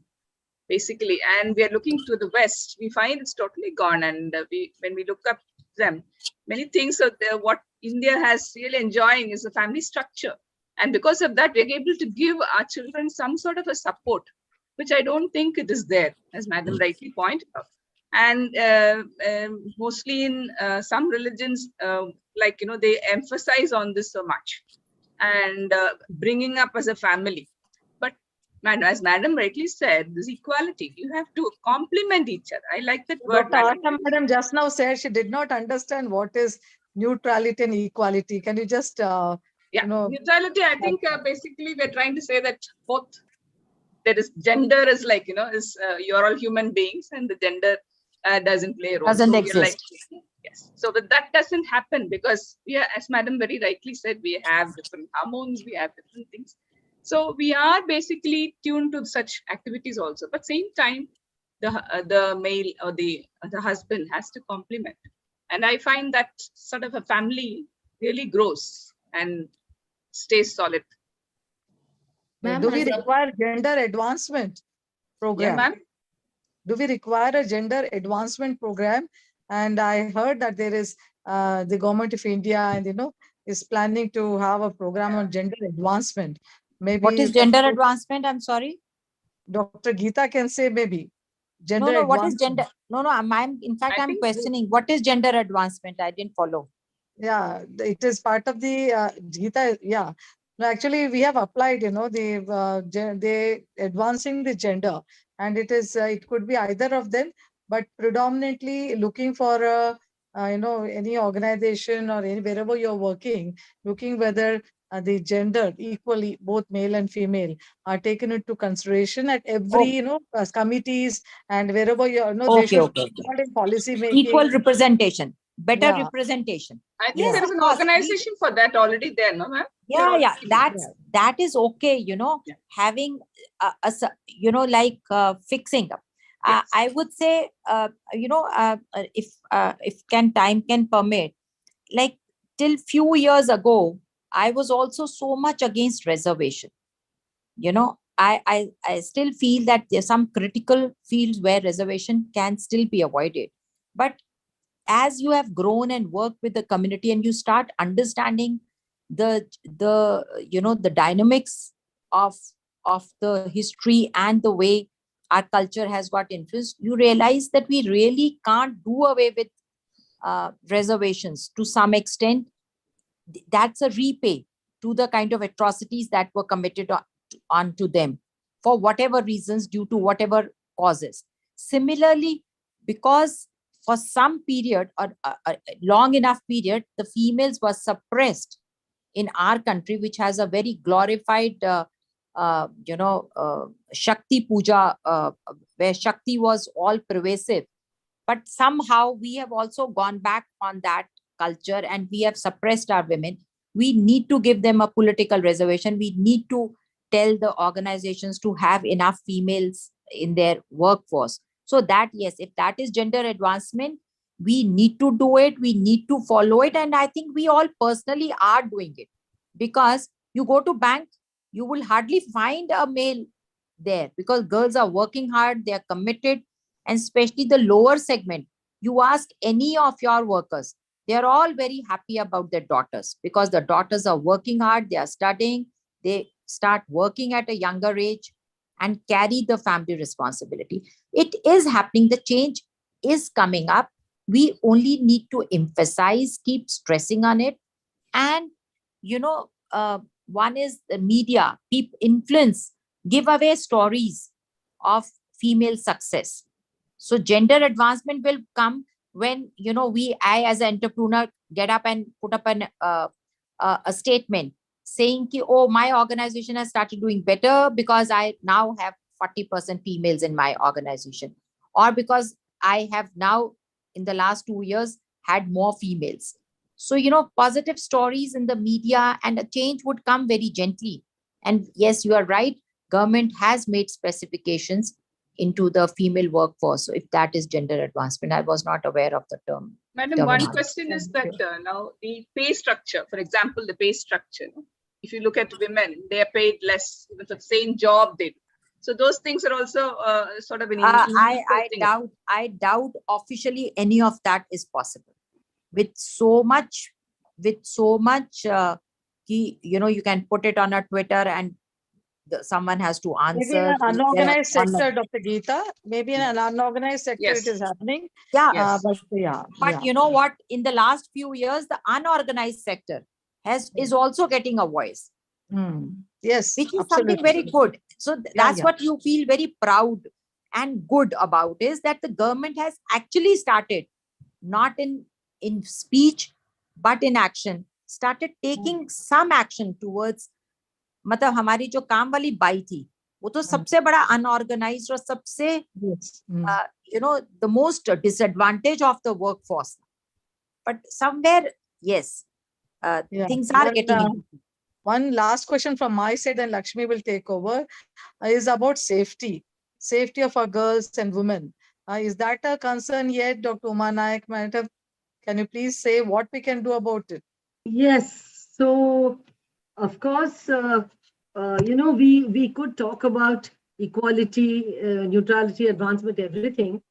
basically. And we are looking to the West, we find it's totally gone. And when we look up them, many things are there. What India has really enjoying is the family structure. And because of that, we're able to give our children some sort of a support, which I don't think it is there, as Madam rightly pointed out. And mostly in some religions, like, they emphasize on this so much, and bringing up as a family. But as Madam rightly said, this equality, you have to complement each other. I like that word. Dr. Asha Madam just now said she did not understand what is neutrality and equality. Can you just, neutrality, I think basically we're trying to say that both, there is gender is like, is you're all human beings, and the gender doesn't play a role. Doesn't So exist. yes. So but that doesn't happen because we are, as Madam very rightly said, we have different hormones, we have different things. So we are basically tuned to such activities also. But same time, the male or the husband has to complement. And I find that sort of a family really grows and stays solid. do we require gender advancement program? Yeah, ma'am. Do we require a gender advancement program? And I heard that there is the government of India and is planning to have a program on gender advancement. Maybe What is gender advancement? I'm sorry. Dr. Geeta can say maybe gender. No, what is gender? No, I'm in fact I'm questioning what is gender advancement. I didn't follow. Yeah, it is part of the Geeta. Yeah. No, actually, we have applied, they advancing the gender, and it could be either of them, but predominantly looking for any organization or wherever you're working, looking whether the gender equally, both male and female, are taken into consideration at every committees, and wherever they should be in policy making. Equal representation, better representation. I think there is an organization for that already there, no, ma'am? Yeah, that is okay, having fixing up. Yes. I would say, if time can permit, like till few years ago, I was also so much against reservation. I still feel that there's some critical fields where reservation can still be avoided. But as you have grown and worked with the community and you start understanding the dynamics of the history and the way our culture has got influenced, you realize that we really can't do away with reservations to some extent. That's a repay to the kind of atrocities that were committed onto them for whatever reasons, due to whatever causes. Similarly, because for some period or a long enough period, the females were suppressed in our country, which has a very glorified, Shakti Puja, where Shakti was all pervasive. But somehow we have also gone back on that culture and we have suppressed our women. We need to give them a political reservation. We need to tell the organizations to have enough females in their workforce. So that, yes, if that is gender advancement, we need to do it. We need to follow it. And I think we all personally are doing it, because you go to bank, you will hardly find a male there because girls are working hard. They are committed. And especially the lower segment, you ask any of your workers, they are all very happy about their daughters because the daughters are working hard. They are studying. They start working at a younger age and carry the family responsibility. It is happening. The change is coming up. We only need to emphasize, keep stressing on it. And, one is the media, people influence, give away stories of female success. So gender advancement will come when, I as an entrepreneur get up and put up a statement saying, oh, my organization has started doing better because I now have 40% females in my organization, or because I have now in the last 2 years had more females. So, positive stories in the media, and a change would come very gently. And yes, you are right. Government has made specifications into the female workforce. So if that is gender advancement, I was not aware of the term. Madam, one question is that now the pay structure, for example, the pay structure, if you look at women, they are paid less even for the same job they do. So those things are also sort of an initial thing. I doubt officially any of that is possible with so much you can put it on a Twitter and someone has to Maybe in answer. an unorganized sector, Dr. Geeta. Maybe in an unorganized sector it is happening. Yeah. Yes. But you know what? In the last few years, the unorganized sector is also getting a voice. Yes, Which is absolutely. something very good. So that's what you feel very proud and good about, is that the government has actually started, not in speech, but in action, started taking some action towards, मतलब हमारी जो काम वाली by थी वो तो सबसे बड़ा अनऑर्गेनाइज्ड और सबसे the most disadvantage of the workforce, but somewhere things are getting one last question from my side, and Lakshmi will take over, is about safety of our girls and women. Is that a concern yet, Dr. Uma Naik, Madam? Can you please say what we can do about it? Yes. So, of course, we could talk about equality, neutrality, advancement, everything,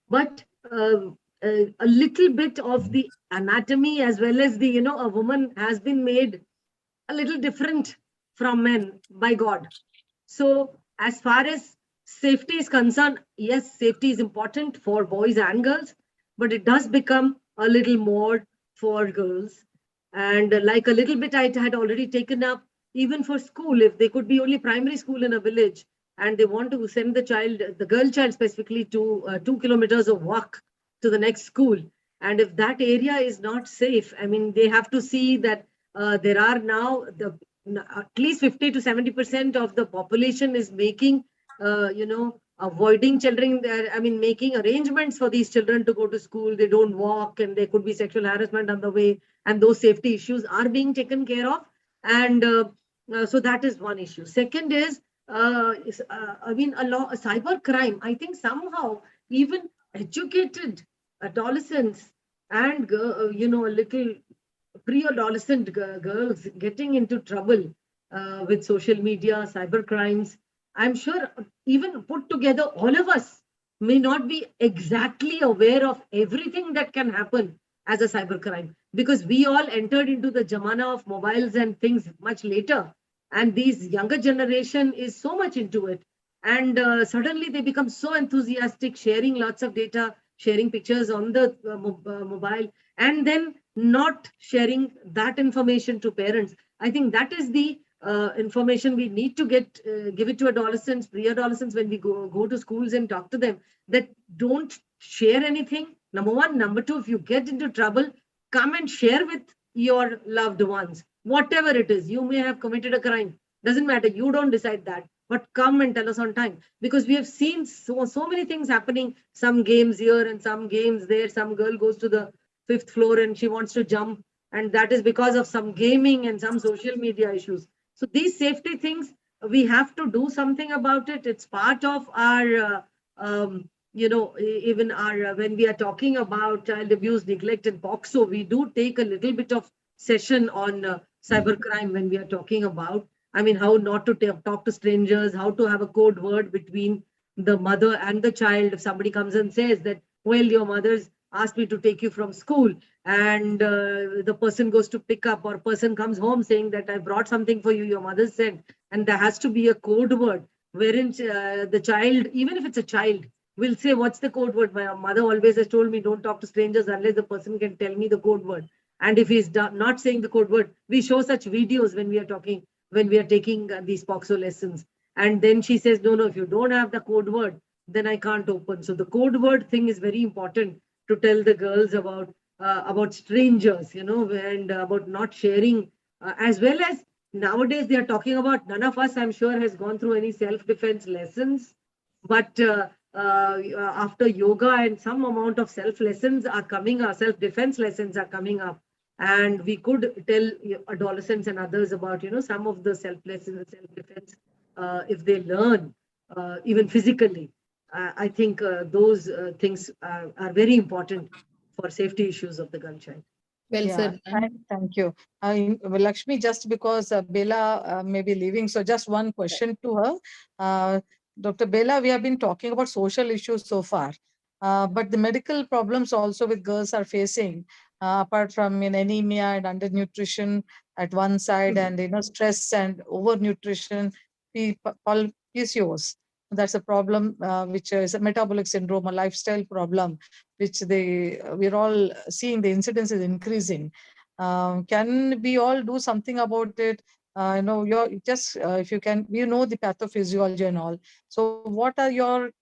but a little bit of the anatomy as well as the, a woman has been made a little different from men by God. So as far as safety is concerned, yes, safety is important for boys and girls, but it does become a little more for girls. And like a little bit I had already taken up, even for school, if they could be only primary school in a village and they want to send the girl child specifically to 2 kilometers of walk to the next school. And if that area is not safe, I mean, they have to see that there are now at least 50 to 70% of the population is making, avoiding children. Making arrangements for these children to go to school. They don't walk, and there could be sexual harassment on the way, and those safety issues are being taken care of. And so that is one issue. Second is, cyber crime. I think somehow even educated adolescents and a little pre-adolescent girls getting into trouble with social media, cyber crimes. I'm sure even put together, all of us may not be exactly aware of everything that can happen as a cyber crime, because we all entered into the jamana of mobiles and things much later. And these younger generation is so much into it. And suddenly they become so enthusiastic, sharing lots of data, sharing pictures on the mobile, and then not sharing that information to parents. I think that is the information we need to give it to adolescents, pre-adolescents, when we go to schools and talk to them, that don't share anything. Number one. Number two, if you get into trouble, come and share with your loved ones. Whatever it is, you may have committed a crime. Doesn't matter. You don't decide that. But come and tell us on time, because we have seen so many things happening. Some games here and some games there. Some girl goes to the 5th floor and she wants to jump, and that is because of some gaming and some social media issues. So these safety things, we have to do something about it. It's part of our, even our, when we are talking about child abuse, neglect and POCSO, we do take a little bit of session on cybercrime when we are talking about, how not to talk to strangers, how to have a code word between the mother and the child. If somebody comes and says that, well, your mother's asked me to take you from school, and the person goes to pick up, or person comes home saying that I brought something for you, your mother said, and there has to be a code word wherein the child, even if it's a child, will say, what's the code word? My mother always has told me, don't talk to strangers unless the person can tell me the code word. And if he's not saying the code word, we show such videos when we are taking these POCSO lessons. And then she says, no, if you don't have the code word, then I can't open. So the code word thing is very important to tell the girls about strangers, and about not sharing, as well as nowadays they are talking about, none of us, I'm sure, has gone through any self-defense lessons, but after yoga and some amount of self-defense lessons are coming up, and we could tell adolescents and others about, some of the self-defense, if they learn, even physically. I think those things are very important for safety issues of the girl child. Well said. Thank you. Lakshmi, just because Bela may be leaving, so just one question to her. Dr. Bela, we have been talking about social issues so far, but the medical problems also with girls are facing, apart from anemia and undernutrition at one side, and stress and overnutrition, PCOS. That's a problem, which is a metabolic syndrome, a lifestyle problem, which we're all seeing the incidence is increasing. Can we all do something about it? You're just if you can, the pathophysiology and all. So, what are your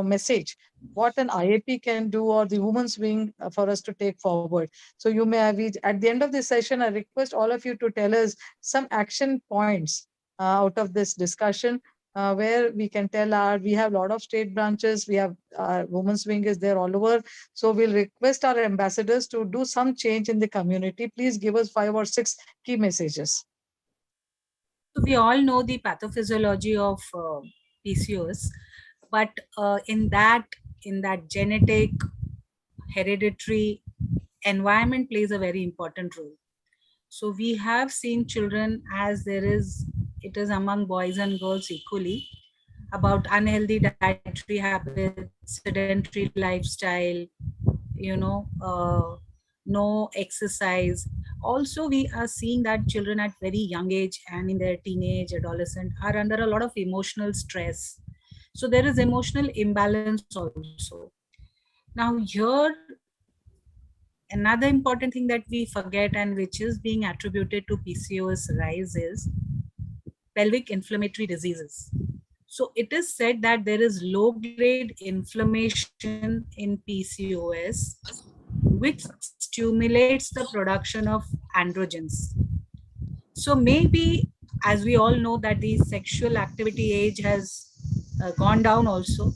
message? What an IAP can do, or the women's wing, for us to take forward? So, you may have at the end of this session, I request all of you to tell us some action points out of this discussion, where we can tell we have a lot of state branches, we have women's wing is there all over. So we'll request our ambassadors to do some change in the community. Please give us 5 or 6 key messages. So we all know the pathophysiology of PCOS, but in that genetic, hereditary environment plays a very important role. So we have seen children, as it is among boys and girls equally, about unhealthy dietary habits, sedentary lifestyle, no exercise. Also, we are seeing that children at very young age and in their teenage, adolescent are under a lot of emotional stress. So there is emotional imbalance also. Now here, another important thing that we forget and which is being attributed to PCOS rise is pelvic inflammatory diseases. So it is said that there is low-grade inflammation in PCOS, which stimulates the production of androgens. So maybe, as we all know, that the sexual activity age has gone down also.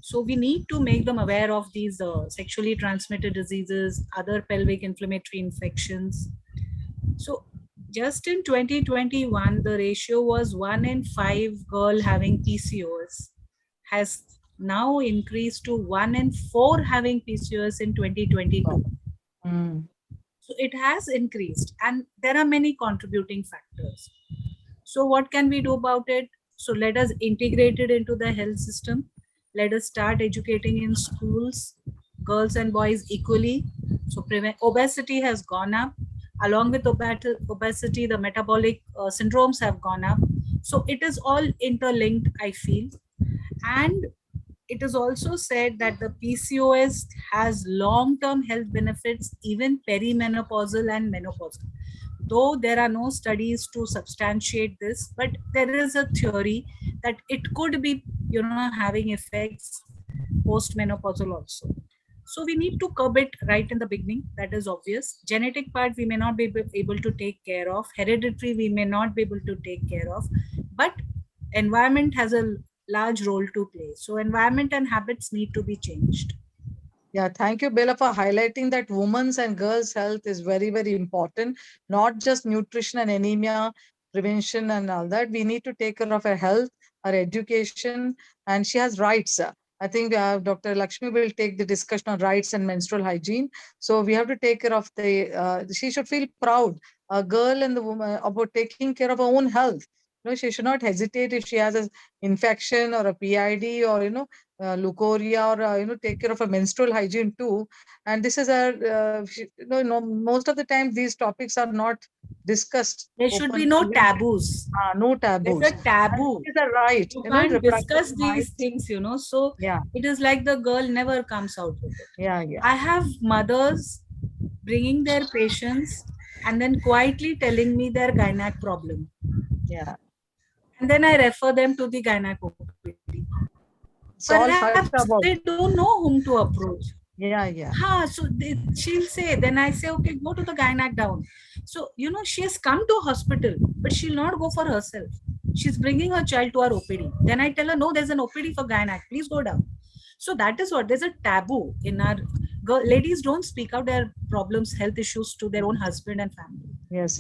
So we need to make them aware of these sexually transmitted diseases, other pelvic inflammatory infections. So just in 2021, the ratio was 1 in 5 girl having PCOS, has now increased to 1 in 4 having PCOS in 2022. So it has increased, and there are many contributing factors. So what can we do about it? So let us integrate it into the health system. Let us start educating in schools, girls and boys equally. So obesity has gone up. Along with obesity, the metabolic syndromes have gone up. So it is all interlinked, I feel. And it is also said that the PCOS has long-term health benefits, even perimenopausal and menopausal. Though there are no studies to substantiate this, but there is a theory that it could be, having effects post-menopausal also. So we need to curb it right in the beginning. That is obvious. Genetic part we may not be able to take care of. Hereditary we may not be able to take care of. But environment has a large role to play. So environment and habits need to be changed. Yeah, thank you, Bela, for highlighting that women's and girls' health is very, very important. Not just nutrition and anemia prevention and all that. We need to take care of her health, her education, and she has rights. I think Dr. Lakshmi will take the discussion on rights and menstrual hygiene. So we have to take care of she should feel proud, a girl and the woman, about taking care of her own health. She should not hesitate if she has an infection or a PID or, leukorrhea, or, take care of her menstrual hygiene too. And this is most of the time these topics are not discussed. There should be no taboos. No taboos. There's a taboo. It's a right. You can't discuss these things, So yeah, it is like the girl never comes out with it. Yeah. I have mothers bringing their patients and then quietly telling me their gynec problem. Yeah. And then I refer them to the gynec OPD. Perhaps they don't know whom to approach. Yeah. So she'll say, then I say, okay, go to the gynec down. So, she has come to hospital, but she'll not go for herself. She's bringing her child to our OPD. Then I tell her, no, there's an OPD for gynec. Please go down. So that is what, there's a taboo in our ladies don't speak out their problems, health issues to their own husband and family. Yes.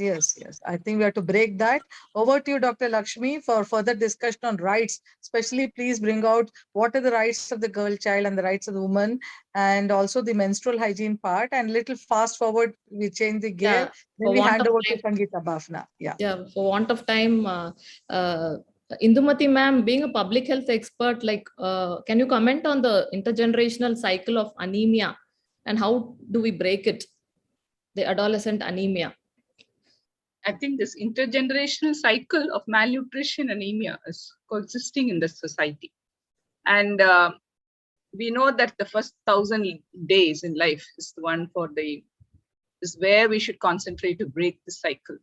I think we have to break that. Over to you, Dr. Lakshmi, for further discussion on rights. Especially, please bring out what are the rights of the girl child and the rights of the woman, and also the menstrual hygiene part. And little fast forward, we change the gear. Then we hand over to Sangeeta Bafna. For want of time, Indumati ma'am, being a public health expert, like, can you comment on the intergenerational cycle of anemia and how do we break it, the adolescent anemia? I think this intergenerational cycle of malnutrition anemia is coexisting in the society. And we know that the first 1,000 days in life is the one is where we should concentrate to break the cycle.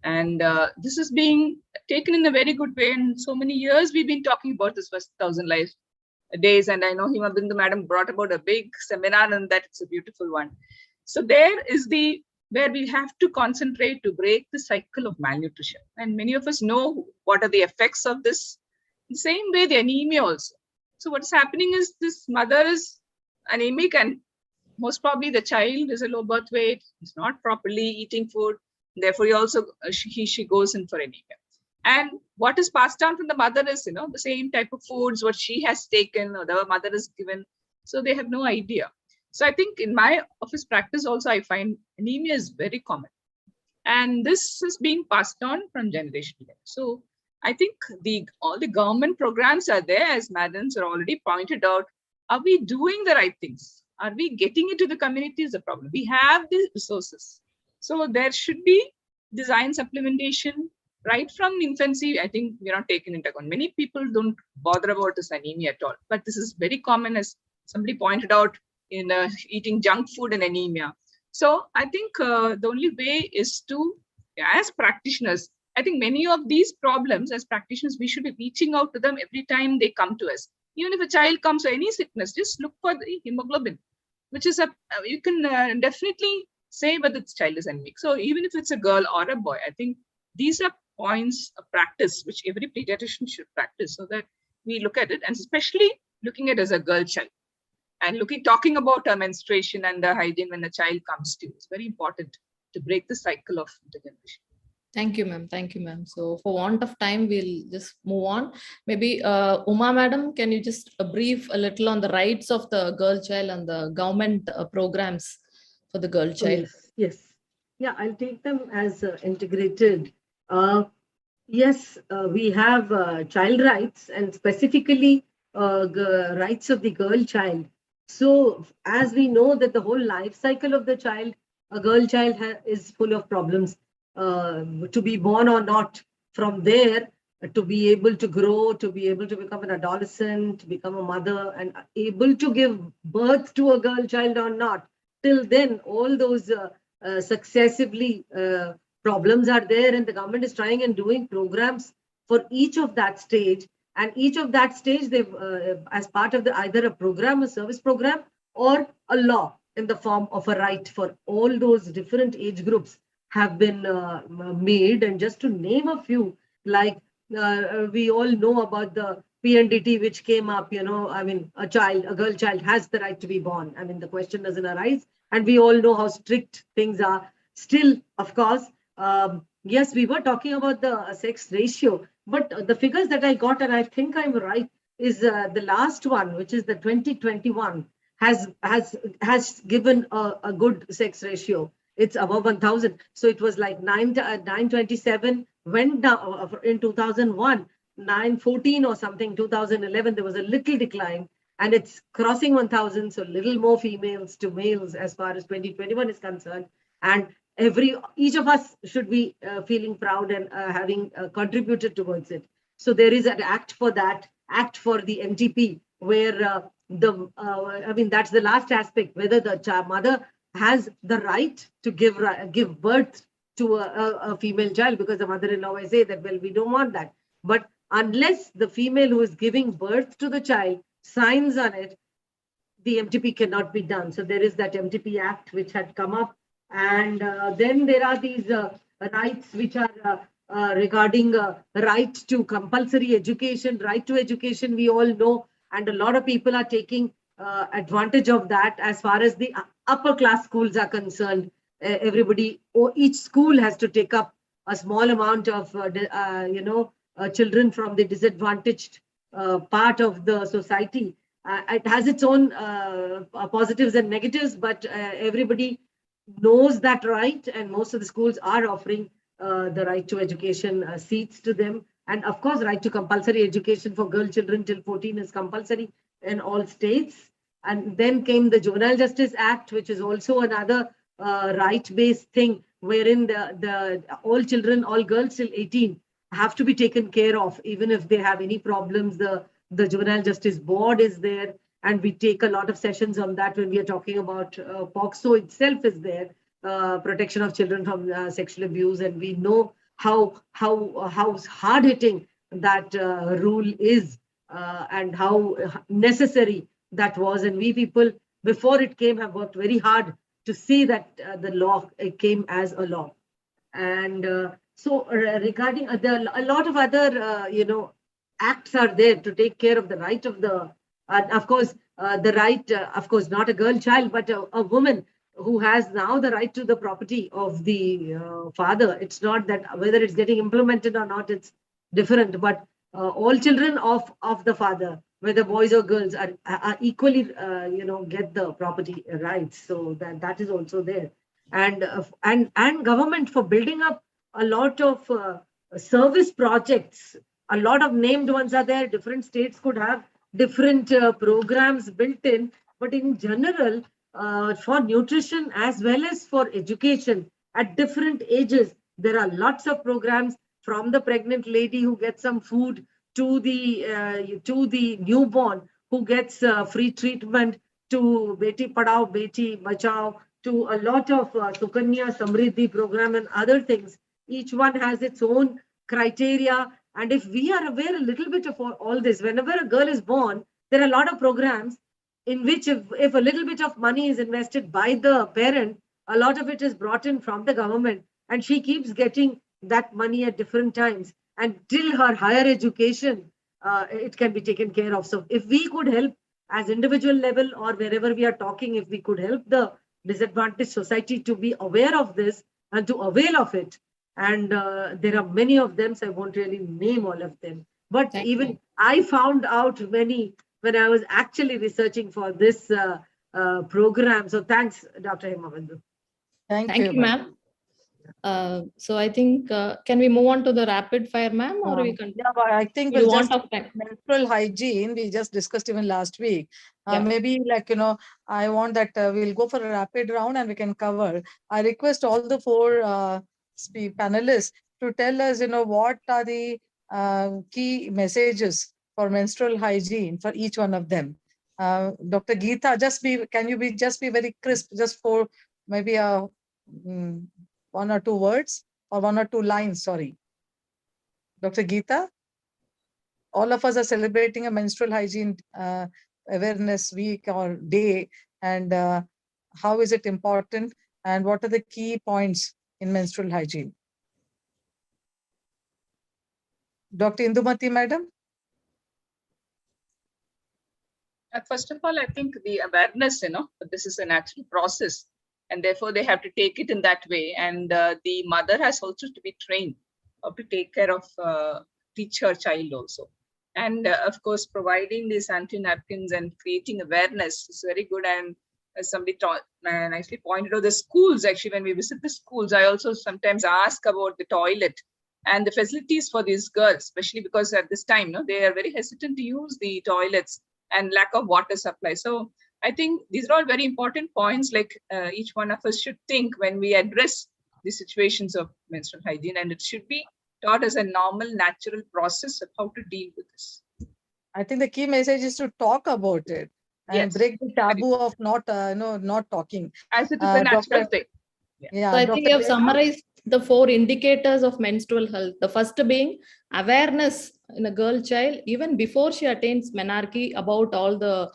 And this is being taken in a very good way. And so many years we've been talking about this first 1,000 days. And I know Hima Bindu madam brought about a big seminar on that. It's a beautiful one. So there is where we have to concentrate to break the cycle of malnutrition. And many of us know what are the effects of this. The same way the anemia also. So what's happening is this mother is anemic and most probably the child is a low birth weight, is not properly eating food. Therefore, she goes in for anemia. And what is passed down from the mother is, the same type of foods, what she has taken or the mother is given. So they have no idea. So I think in my office practice also, I find anemia is very common. And this is being passed on from generation to generation. So I think all the government programs are there, as madams are already pointed out. Are we doing the right things? Are we getting it to the community is the problem. We have the resources. So there should be design supplementation right from infancy. I think we are not taken into account. Many people don't bother about this anemia at all, but this is very common, as somebody pointed out, in eating junk food and anemia. So I think the only way is to, as practitioners, I think many of these problems as practitioners, we should be reaching out to them every time they come to us. Even if a child comes with any sickness, just look for the hemoglobin, which is you can definitely say whether this child is anemic. So even if it's a girl or a boy, I think these are points of practice which every pediatrician should practice, so that we look at it, and especially looking at it as a girl child, and talking about menstruation and the hygiene when the child comes to you. It's very important to break the cycle of intergeneration. Thank you, ma'am. Thank you, ma'am. So for want of time, we'll just move on. Maybe Uma madam, can you just brief a little on the rights of the girl child and the government programs for the girl child? Yes. Yeah, I'll take them as integrated. Yes, we have child rights, and specifically rights of the girl child. So as we know that the whole life cycle of the child, a girl child is full of problems. To be born or not, from there to be able to grow, to be able to become an adolescent, to become a mother, and able to give birth to a girl child or not. Till then, all those successively problems are there, and the government is trying and doing programs for each of that stage. And each of that stage, they've as part of either a program, a service program, or a law in the form of a right for all those different age groups have been made. And just to name a few, like we all know about the PNDT, which came up, I mean, a girl child has the right to be born. I mean, the question doesn't arise. And we all know how strict things are. Still, of course, yes, we were talking about the sex ratio, but the figures that I got, and I think I'm right, is the last one, which is the 2021, has given a good sex ratio. It's above 1,000. So it was like 927, went down in 2001, 914 or something, 2011, there was a little decline, and it's crossing 1,000. So little more females to males as far as 2021 is concerned. And each of us should be feeling proud and having contributed towards it. So there is an act for that, act for the MTP, where I mean, that's the last aspect, whether the mother has the right to give birth to a female child, because the mother-in-law may say that, well, we don't want that. But unless the female who is giving birth to the child signs on it, the MTP cannot be done. So there is that MTP Act which had come up. And then there are these rights which are regarding right to compulsory education. Right to education, we all know, and a lot of people are taking advantage of that. As far as the upper class schools are concerned, each school has to take up a small amount of children from the disadvantaged part of the society. It has its own positives and negatives, but everybody knows that right, and most of the schools are offering the right to education seats to them. And of course, right to compulsory education for girl children till 14 is compulsory in all states. And then came the Juvenile Justice Act, which is also another right-based thing, wherein the all children, all girls till 18 have to be taken care of, even if they have any problems. The Juvenile Justice Board is there, and we take a lot of sessions on that when we are talking about POCSO itself is there, protection of children from sexual abuse, and we know how hard hitting that rule is, and how necessary that was. And we people, before it came, have worked very hard to see that the law came as a law. And so regarding a lot of other acts are there to take care of the right of the of course the right of course not a girl child, but a woman who has now the right to the property of the father. It's not that whether it's getting implemented or not, it's different, but all children of the father, whether boys or girls, are equally get the property rights. So that is also there. And government for building up a lot of service projects. A lot of named ones are there. Different states could have different programs built in, but in general, for nutrition as well as for education at different ages, there are lots of programs, from the pregnant lady who gets some food to the newborn who gets free treatment, to Beti Padhao, Beti Bachao, to a lot of Sukanya Samriddhi program and other things. Each one has its own criteria. And if we are aware a little bit of all this, whenever a girl is born, there are a lot of programs in which if a little bit of money is invested by the parent, a lot of it is brought in from the government, and she keeps getting that money at different times. And till her higher education, it can be taken care of. So if we could help as individual level or wherever we are talking, if we could help the disadvantaged society to be aware of this and to avail of it. And there are many of them, so I won't really name all of them. But even I found out many when I was actually researching for this program. So thanks, Dr. Hema. Thank you, ma'am. So I think, can we move on to the rapid fire, ma'am, or we can? Yeah, but I think we'll just menstrual hygiene. We just discussed even last week. Maybe I want that we'll go for a rapid round and we can cover. I request all the four panelists to tell us, what are the key messages for menstrual hygiene for each one of them. Dr. Geeta, can you just be very crisp, just for maybe one or two words or one or two lines, sorry. Dr. Geeta, all of us are celebrating a menstrual hygiene awareness week or day, and how is it important and what are the key points in menstrual hygiene? Dr. Indumati, madam? First of all, I think the awareness, this is a natural process, and therefore they have to take it in that way. And the mother has also to be trained to take care of, teach her child also. And of course, providing these anti-napkins and creating awareness is very good. And as somebody nicely pointed out, the schools, actually, when we visit the schools, I also sometimes ask about the toilet and the facilities for these girls, especially because at this time, they are very hesitant to use the toilets and lack of water supply. So I think these are all very important points, like each one of us should think when we address the situations of menstrual hygiene, and it should be taught as a normal, natural process of how to deal with this. I think the key message is to talk about it and break the taboo of not talking. As it is a natural thing. So I think you have summarized the 4 indicators of menstrual health. The first being awareness in a girl child, even before she attains menarche, about all the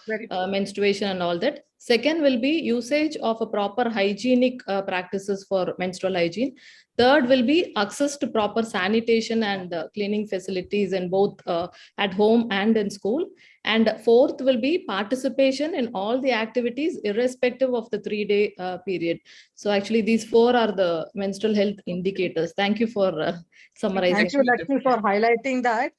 menstruation and all that. Second will be usage of a proper hygienic practices for menstrual hygiene. Third will be access to proper sanitation and cleaning facilities in both at home and in school. And fourth will be participation in all the activities irrespective of the 3-day period. So actually these 4 are the menstrual health indicators. Thank you for summarizing. Thank you, Lakshmi, for highlighting that.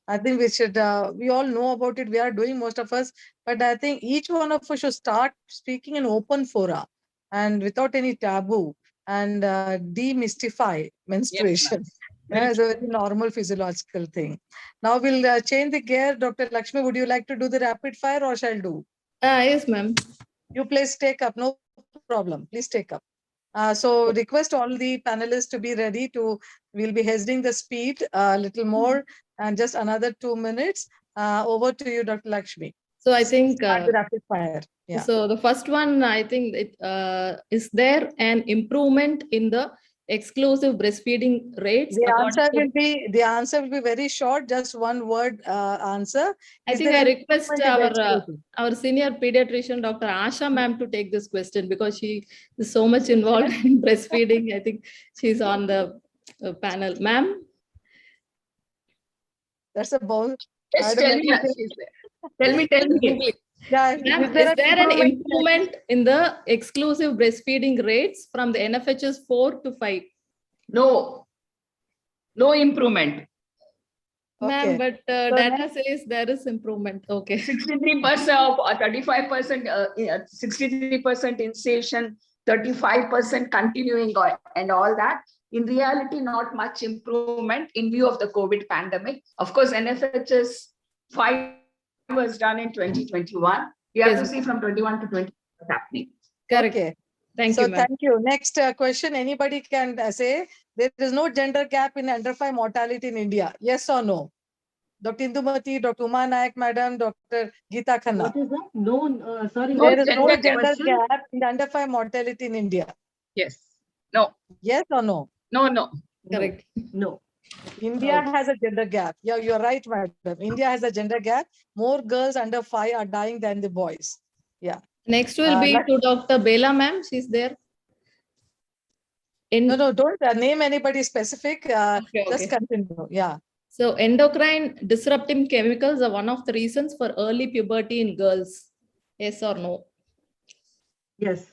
I think we should, we all know about it. We are doing, most of us, but I think each one of us should start speaking in open fora and without any taboo, and demystify menstruation. Yeah, it's a very normal physiological thing. Now we'll change the gear. Dr. Lakshmi, would you like to do the rapid fire or shall do? Yes, ma'am. You please take up. No problem. Please take up. So request all the panelists to be ready to, we'll be hastening the speed a little more and just another 2 minutes. Over to you, Dr. Lakshmi. So I think Start the rapid fire. Yeah. So the first one, I think is there an improvement in the exclusive breastfeeding rates? The answer will be very short, just one word answer. I think I request our senior pediatrician, Dr. Asha ma'am, to take this question because she is so much involved in breastfeeding. I think she's on the panel. Ma'am? That's a ball. Yes, tell me. Tell me. Yeah, is there an improvement in the exclusive breastfeeding rates from the NFHS 4 to 5? No improvement. Ma'am, but data says there is improvement. Okay. 63% or 35%, 63% initiation, 35% continuing and all that. In reality, not much improvement in view of the COVID pandemic. Of course, NFHS 5 was done in 2021. We have to see from 21 to 20 what's happening. Correct. Okay. Thank you, ma'am. Thank you. Next question. Anybody can say there is no gender gap in under 5 mortality in India. Yes or no? Dr. Indumati, Dr. Uma Nayak, Madam, Dr. Geeta Khanna. What is that? No, sorry. There is no gender gap in under 5 mortality in India. Yes. No. Yes or no? No. Correct. No. India has a gender gap. Yeah, you're right, madam. India has a gender gap. More girls under 5 are dying than the boys. Yeah. Next will be to Dr. Bela, ma'am. She's there. No, don't name anybody specific. Just continue. Yeah. So endocrine disrupting chemicals are one of the reasons for early puberty in girls. Yes or no? Yes.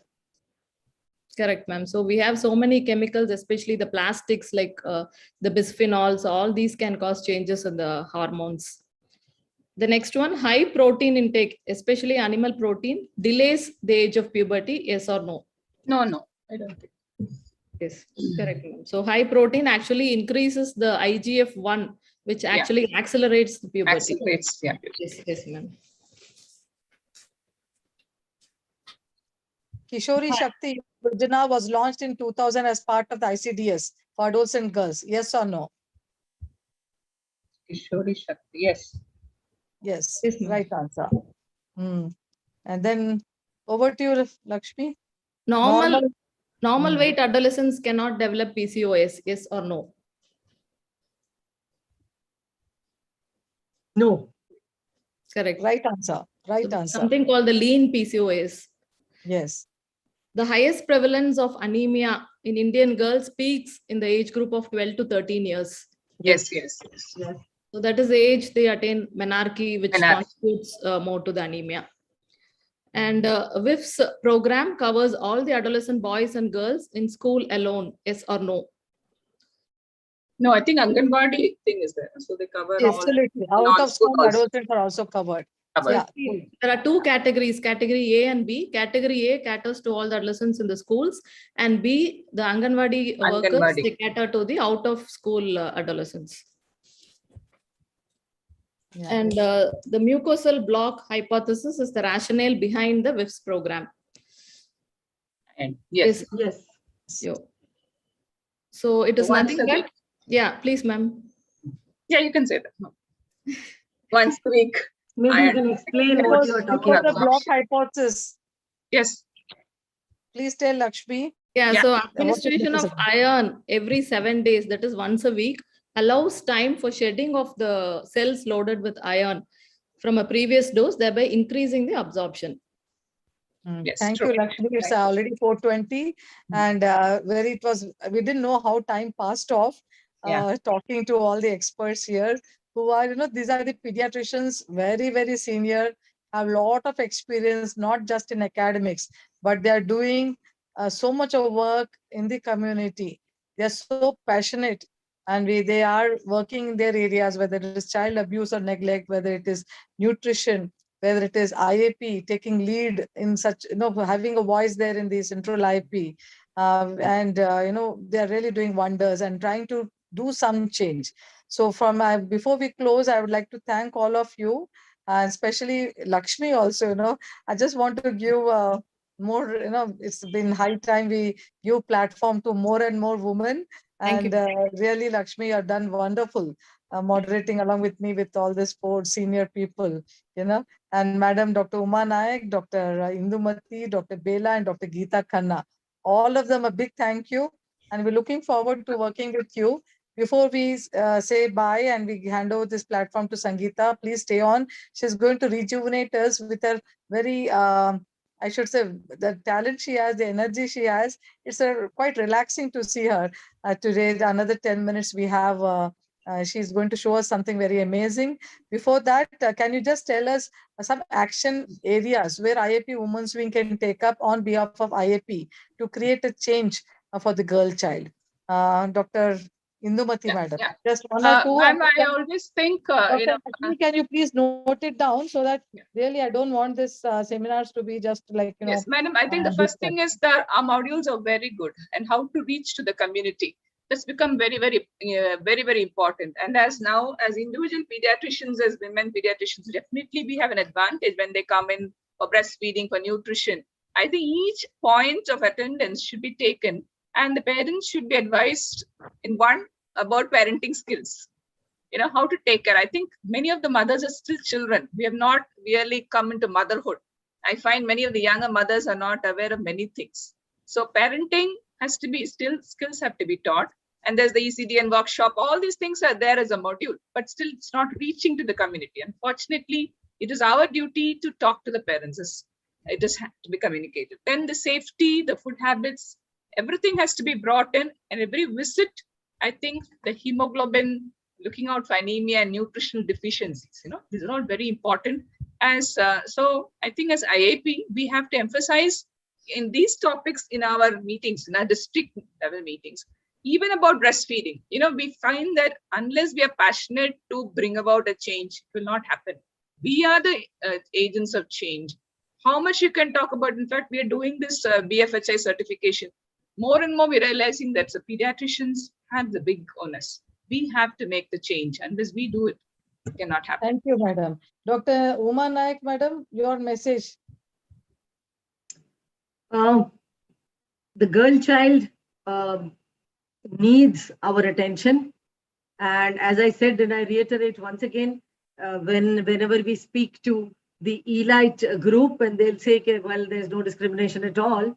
Correct, ma'am. So we have so many chemicals, especially the plastics like the bisphenols. All these can cause changes in the hormones. The next one, high protein intake, especially animal protein, delays the age of puberty. Yes or no? No. I don't think. Yes, correct, ma'am. So high protein actually increases the IGF-1, which actually accelerates the puberty. Accelerates, yeah. Yes, ma'am. Kishori Shakti Yojana was launched in 2000 as part of the ICDS for adolescent girls. Yes or no? Kishori Shakti, yes. Yes, right answer. And then over to you, Lakshmi. Normal weight adolescents cannot develop PCOS. Yes or no? No. Correct. Right answer. Right answer. Something called the lean PCOS. Yes. The highest prevalence of anemia in Indian girls peaks in the age group of 12 to 13 years. Yes. So that is the age they attain menarche, which contributes more to the anemia. And WIF's program covers all the adolescent boys and girls in school alone. Yes or no? No, I think Anganwadi thing is there. So they cover all. Absolutely. Out of school adolescents are also covered. Yeah. There are two categories, category A and B. Category A caters to all the adolescents in the schools, and B, the Anganwadi workers, they cater to the out of school adolescents. Yeah. And the mucosal block hypothesis is the rationale behind the WIFS program. And yes. So it is nothing but, please, ma'am. Yeah, you can say that. No. Once a week. Maybe you can explain what you are talking about. The block hypothesis. Yes. Please tell Lakshmi. So administration of iron every 7 days, that is once a week, allows time for shedding of the cells loaded with iron from a previous dose, thereby increasing the absorption. Yes, thank you, Lakshmi. It's already 4:20, and we didn't know how time passed off. Talking to all the experts here, who are, these are the pediatricians, very, very senior, have a lot of experience, not just in academics, but they are doing so much of work in the community. They are so passionate, and they are working in their areas, whether it is child abuse or neglect, whether it is nutrition, whether it is IAP, taking lead in such, having a voice there in the central IAP. They are really doing wonders and trying to do some change. So from before we close, I would like to thank all of you, and especially Lakshmi also. I just want to give more. It's been high time we give platform to more and more women. Thank And you. really, Lakshmi, you've done wonderful moderating along with me with all these 4 senior people. And Madam Dr. Uma Nayak, Dr. Indumati, Dr. Bela, and Dr. Geeta Khanna. All of them a big thank you. And we're looking forward to working with you. Before we say bye and we hand over this platform to Sangeeta, please stay on. She's going to rejuvenate us with her very, I should say, the talent she has, the energy she has. It's quite relaxing to see her today. Another 10 minutes we have. She's going to show us something very amazing. Before that, can you just tell us some action areas where IAP Women's Wing can take up on behalf of IAP to create a change for the girl child? Dr. Indumati, madam. Yeah. Just 1 or 2. Ma'am, I always think, Dr. Lakshmi, can you please note it down so that really I don't want this seminars to be just like, yes, madam, I think the first thing is that our modules are very good, and how to reach to the community. That's become very, very important. And as now, as individual pediatricians, as women pediatricians, definitely we have an advantage when they come in for breastfeeding, for nutrition. I think each point of attendance should be taken, and the parents should be advised in one about parenting skills. How to take care. I think many of the mothers are still children. We have not really come into motherhood. I find many of the younger mothers are not aware of many things. So parenting has to be, still skills have to be taught. And there's the ECDN workshop. All these things are there as a module, but still it's not reaching to the community. Unfortunately, it is our duty to talk to the parents. It just has to be communicated. Then the safety, the food habits, everything has to be brought in. And every visit, I think the hemoglobin, looking out for anemia and nutritional deficiencies, these are all very important. So I think as IAP, we have to emphasize in these topics in our meetings, in our district level meetings, even about breastfeeding. We find that unless we are passionate to bring about a change, it will not happen. We are the agents of change. How much you can talk about, in fact, we are doing this BFHI certification. More and more we're realizing that the pediatricians have the big onus. We have to make the change. Unless we do it, it cannot happen. Thank you, madam. Dr. Uma Nayak, madam, your message. The girl child needs our attention. And as I said, and I reiterate once again, whenever we speak to the elite group, and they'll say, okay, well, there's no discrimination at all.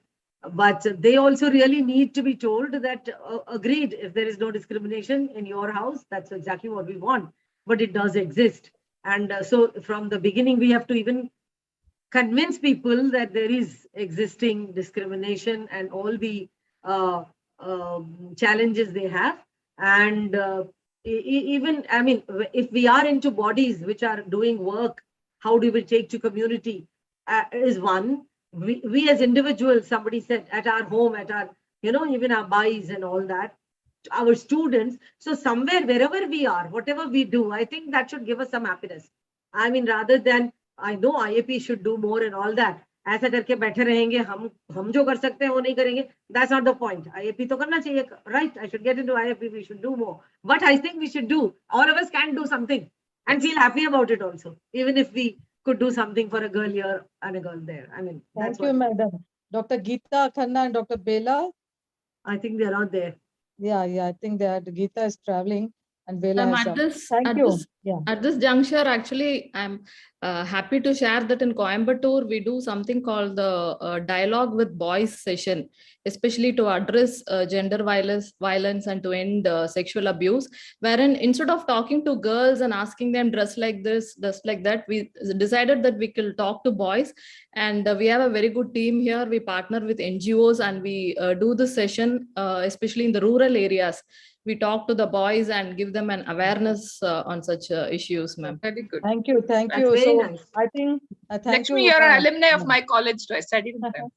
But they also really need to be told that, agreed, if there is no discrimination in your house, that's exactly what we want. But it does exist. And so from the beginning, we have to even convince people that there is existing discrimination and all the challenges they have. And even, I mean, if we are into bodies which are doing work, how do we take to community is one. We as individuals, somebody said, at our home, at our, even our buys and all that, our students. So somewhere, wherever we are, whatever we do, I think that should give us some happiness. I mean, rather than, I know IAP should do more and all that. ऐसा करके बैठे रहेंगे, हम जो कर सकते हैं वो नहीं करेंगे. That's not the point. IAP तो करना चाहिए, right? I should get into IAP. We should do more. But I think we should do. All of us can do something and feel happy about it also, even if we could do something for a girl here and a girl there. I mean, that's Thank you, madam. Dr. Geeta Khanna and Dr. Bela. I think they're out there. Yeah, I think that Geeta is traveling and Bela is at this juncture, actually, I'm happy to share that in Coimbatore, we do something called the Dialogue with Boys session, especially to address gender violence and to end sexual abuse, wherein instead of talking to girls and asking them dress like this, dress like that, we decided that we could talk to boys. And we have a very good team here. We partner with NGOs and we do this session, especially in the rural areas. We talk to the boys and give them an awareness on such issues, ma'am. Very good. Thank you. That's very nice. I think, thank Lakshmi, you. you're an alumni of my college, so I studied with them.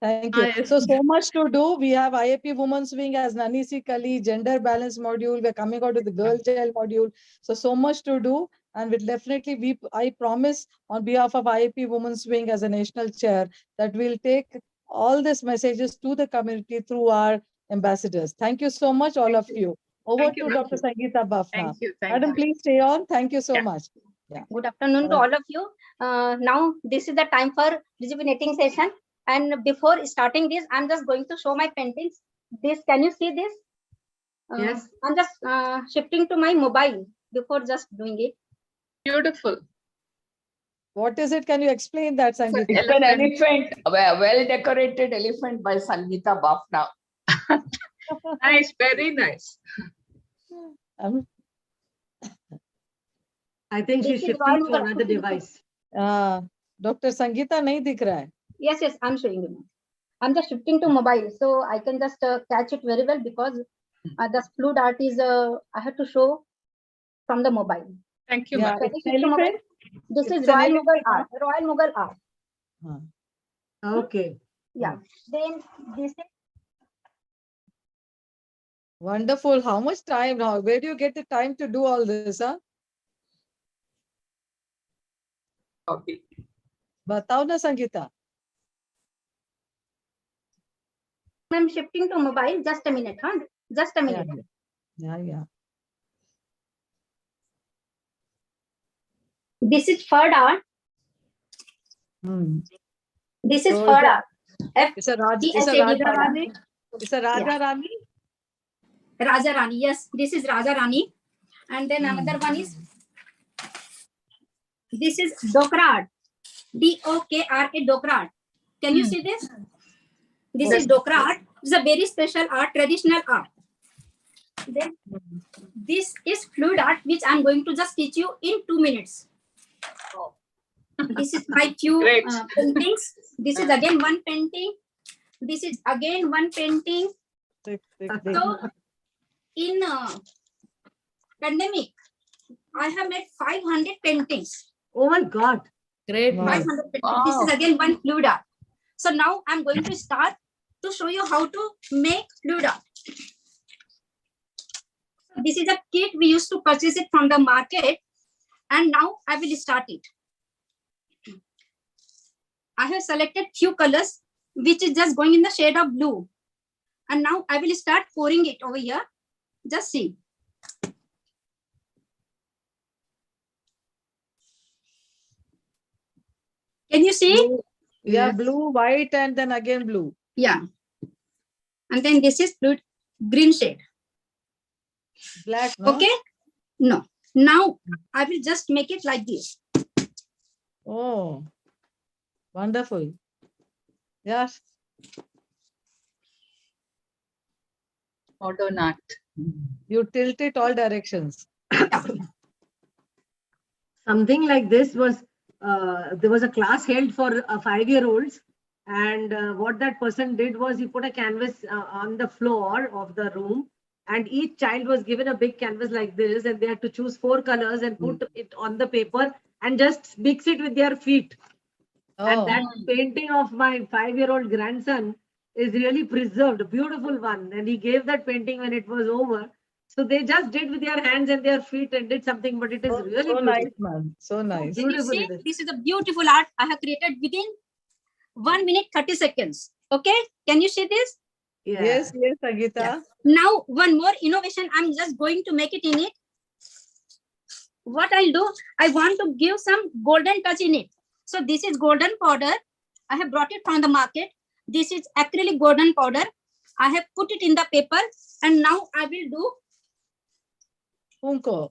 Thank you. So much to do. We have IAP Women's Wing as Nanisi Kali, gender balance module. We're coming out with the girl child module. So much to do. And we'll definitely, I promise on behalf of IAP Women's Wing as a national chair that we'll take all these messages to the community through our ambassadors. Thank you so much, all of you. Over Thank you, to Dr. Sangeeta Buff now. Thank you. Thank Madam, you. please stay on. Thank you so Yeah. much. Good afternoon to all of you. Now this is the time for rejuvenating session. And before starting this, I'm just going to show my paintings. This, can you see this? Yes. I'm just shifting to my mobile before just doing it. Beautiful. What is it? Can you explain that, Sangeeta? It's an elephant, a well-decorated elephant by Sangeeta Buff now. Nice, very nice. I think she's This is shifting to one- another device. Dr. Sangeeta nahi dikh raha hai. Yes, I'm showing you now. I'm just shifting to mobile, so I can just catch it very well because the fluid art is I have to show from the mobile. Thank you, Yeah, ma'am. it's Can you shift to mobile? elephant. This It's is an Royal elephant, Mughal huh? art. Royal Mughal art. Okay. Yeah. Then this is Wonderful. How much time now? Where do you get the time to do all this, huh? Okay. Batao na, Sangeeta. I'm shifting to mobile. Just a minute, huh? Just a minute. Yeah. This is furred art. Hmm. This is So furred art. It's a Raja FTSAD furred art. Rani. It's a Raja Yeah. Rani. Raja Rani. Yes, this is Raja Rani. And then another one is, this is Dokra art. D-O-K-R-A, Dokra art. Can you see this? This is Dokra art. It's a very special art, traditional art. Then this is fluid art, which I'm going to just teach you in 2 minutes. This is my few Great. paintings. This is again one painting. This is again one painting. So in pandemic, I have made 500 paintings. Oh my God. Great, Wow. ma'am. 500 paintings. This is again one fluid art. So now I'm going to start to show you how to make fluid art. This is a kit we used to purchase it from the market, and now I will start it. I have selected few colors, which is just going in the shade of blue. And now I will start pouring it over here. Just see. Can you see? Blue, yeah, Yes. blue, white, and then again blue. Yeah. And then this is fluid green shade. Black, no? Okay? No. Now I will just make it like this. Oh, wonderful. Yes. Modern art. You tilt it all directions. Something like this was, there was a class held for 5-year-olds. And what that person did was he put a canvas on the floor of the room. And each child was given a big canvas like this. And they had to choose 4 colors and put it on the paper and just mix it with their feet. And Oh, that painting of my 5-year-old grandson is really preserved, a beautiful one. And he gave that painting when it was over. So they just did with their hands and their feet and did something, but it is really so beautiful. nice, man. So nice. Can you Beautiful see? it is. This is a beautiful art I have created within 1 minute 30 seconds. Okay? Can you see this? Yeah. Yes, Sangeeta. Yeah. Now, one more innovation. I'm just going to make it in it. What I'll do, I want to give some golden touch in it. So this is golden powder. I have brought it from the market. This is acrylic golden powder. I have put it in the paper, and now I will do. Punko.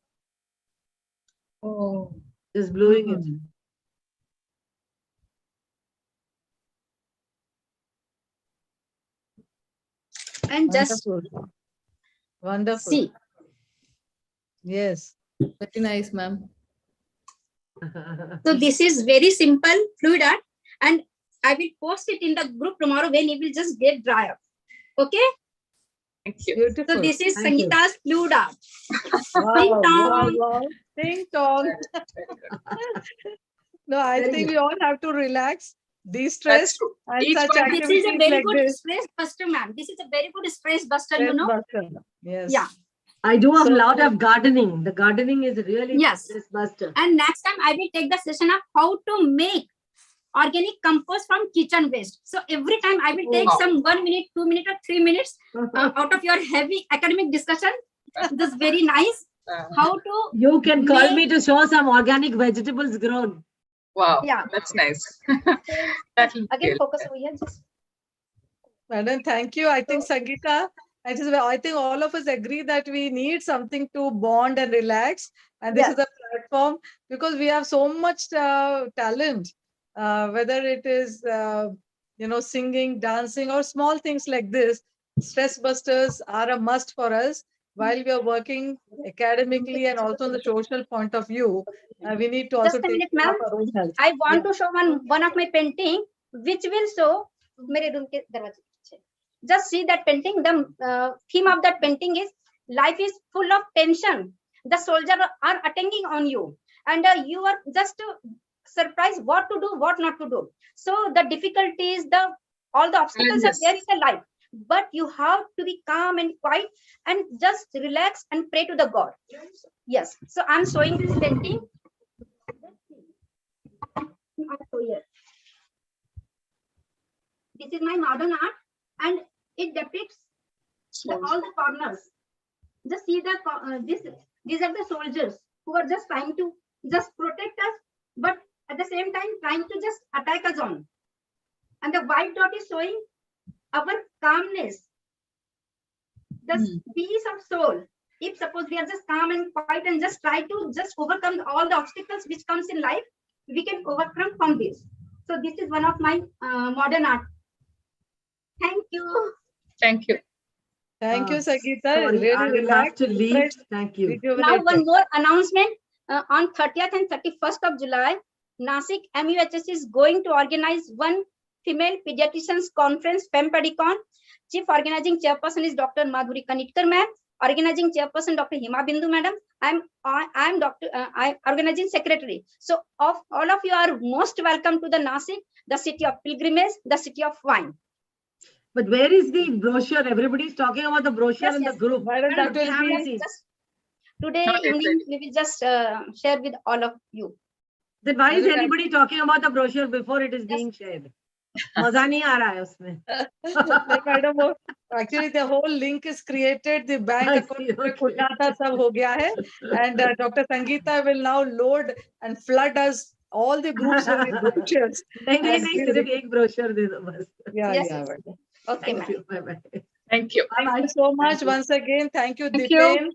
Oh, Just blowing it. And just Wonderful. Wonderful. see. Yes. Very nice, ma'am. So this is very simple fluid art, and I will post it in the group tomorrow when it will just get dry up. Okay? thank you. Beautiful. So this is Thank you. Sangeeta's fluid art. Wow, Ding wow, dong. wow. Ding dong. Very good. No, I Very think good. we all have to relax, That's de-stress, true. and Each such one- This is activities a very like good this. stress buster, ma'am. This is a very good stress buster, you Stress know. buster. Yes. Yeah. I do a So lot good. of gardening. The gardening is really Yes. stress buster. And next time I will take the session of how to make organic compost from kitchen waste. So every time I will take Wow. some 1 minute, 2 minutes, or 3 minutes out of your heavy academic discussion. This is very nice. How to You can call make- me to show some organic vegetables grown. Wow, Yeah. that's nice. That will be again good. focus over here. Just Madam, thank you. I think Sangeeta, I think all of us agree that we need something to bond and relax. And this is a platform because we have so much talent, whether it is, singing, dancing, or small things like this. Stress busters are a must for us while we are working academically and also on the social point of view. We need to also just a take minute, care ma'am. of our own health. I want to show one of my painting, which will show. मेरे room के दरवाजे पीछे. Just see that painting. The theme of that painting is life is full of tension. The soldiers are attacking on you, and you are just surprised what to do, what not to do. So the difficulties, all the obstacles are there in the life, but you have to be calm and quiet and just relax and pray to the God. Yes. So I'm showing this painting. This is my modern art, and it depicts all the corners. Just see the these are the soldiers who are just trying to just protect us, but at the same time trying to just attack us on. And the white dot is showing our calmness, the peace of soul. If suppose we are just calm and quiet and just try to just overcome all the obstacles which comes in life, we can overcome from this. So this is one of my modern art. Thank you. Thank you. Thank you, Sangeeta. Sorry, Really I will have relaxed, to leave. refreshed, Thank you. Now rejuvenated. one more announcement. On 30th and 31st of July, Nasik MUHS is going to organize one female pediatricians conference, FemPedicon. Chief organizing chairperson is Dr. Madhuri Kanitkar ma'am. Organizing chairperson Dr. Hima Bindu madam. I'm organizing secretary. So all of you are most welcome to the Nasik, the city of pilgrimage, the city of wine. But where is the brochure? Everybody is talking about the brochure in the group. Madam, that will haven't be seen. Today Not yet evening, ready. we will just share with all of you. Then why is Madam, anybody talking about the brochure before it is being shared? मजा नहीं आ रहा है उसमें. Madam, actually the whole link is created. The bank I account see, okay. खुला था, सब हो गया है. And Dr. Sangeeta will now load and flood us all the groups with the brochures. नहीं And we- सिर्फ एक brochure दे दो बस. Yeah, Yes, yeah. yes. Madam. Okay, Thank ma'am. you. Bye bye. Thank you. Thank you so much you. once again. Thank you, Thank you. Dipen.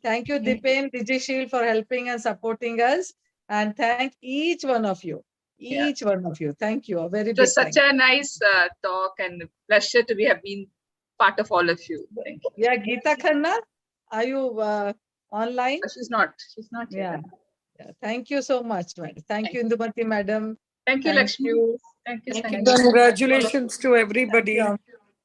Thank you, Dipen, Dijishil, for helping and supporting us. And thank each one of you. Yeah. Each one of you. Thank you. A very It big was such thank a nice talk and pleasure to have been part of all of you. Thank you. you. Yeah, Geeta Khanna, are you online? She's not. She's not Yeah. here. Yeah. Thank you so much, madam. Thank you, Indumati madam. Thank you, Thank Lakshmi. you. Thank you, Thank Sangeeta. you. Congratulations to everybody. Yeah.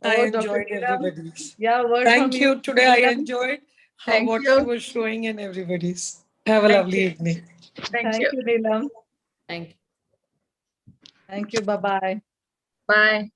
I Oh, Dr. enjoyed Neelam. everybody's. Yeah, word Thank from you. Today I Neelam. enjoyed Thank what you. she was showing in everybody's. Have a Thank lovely you. evening. Thank Thank you. you, Neelam. Thank you. Thank you. Bye-bye. Bye.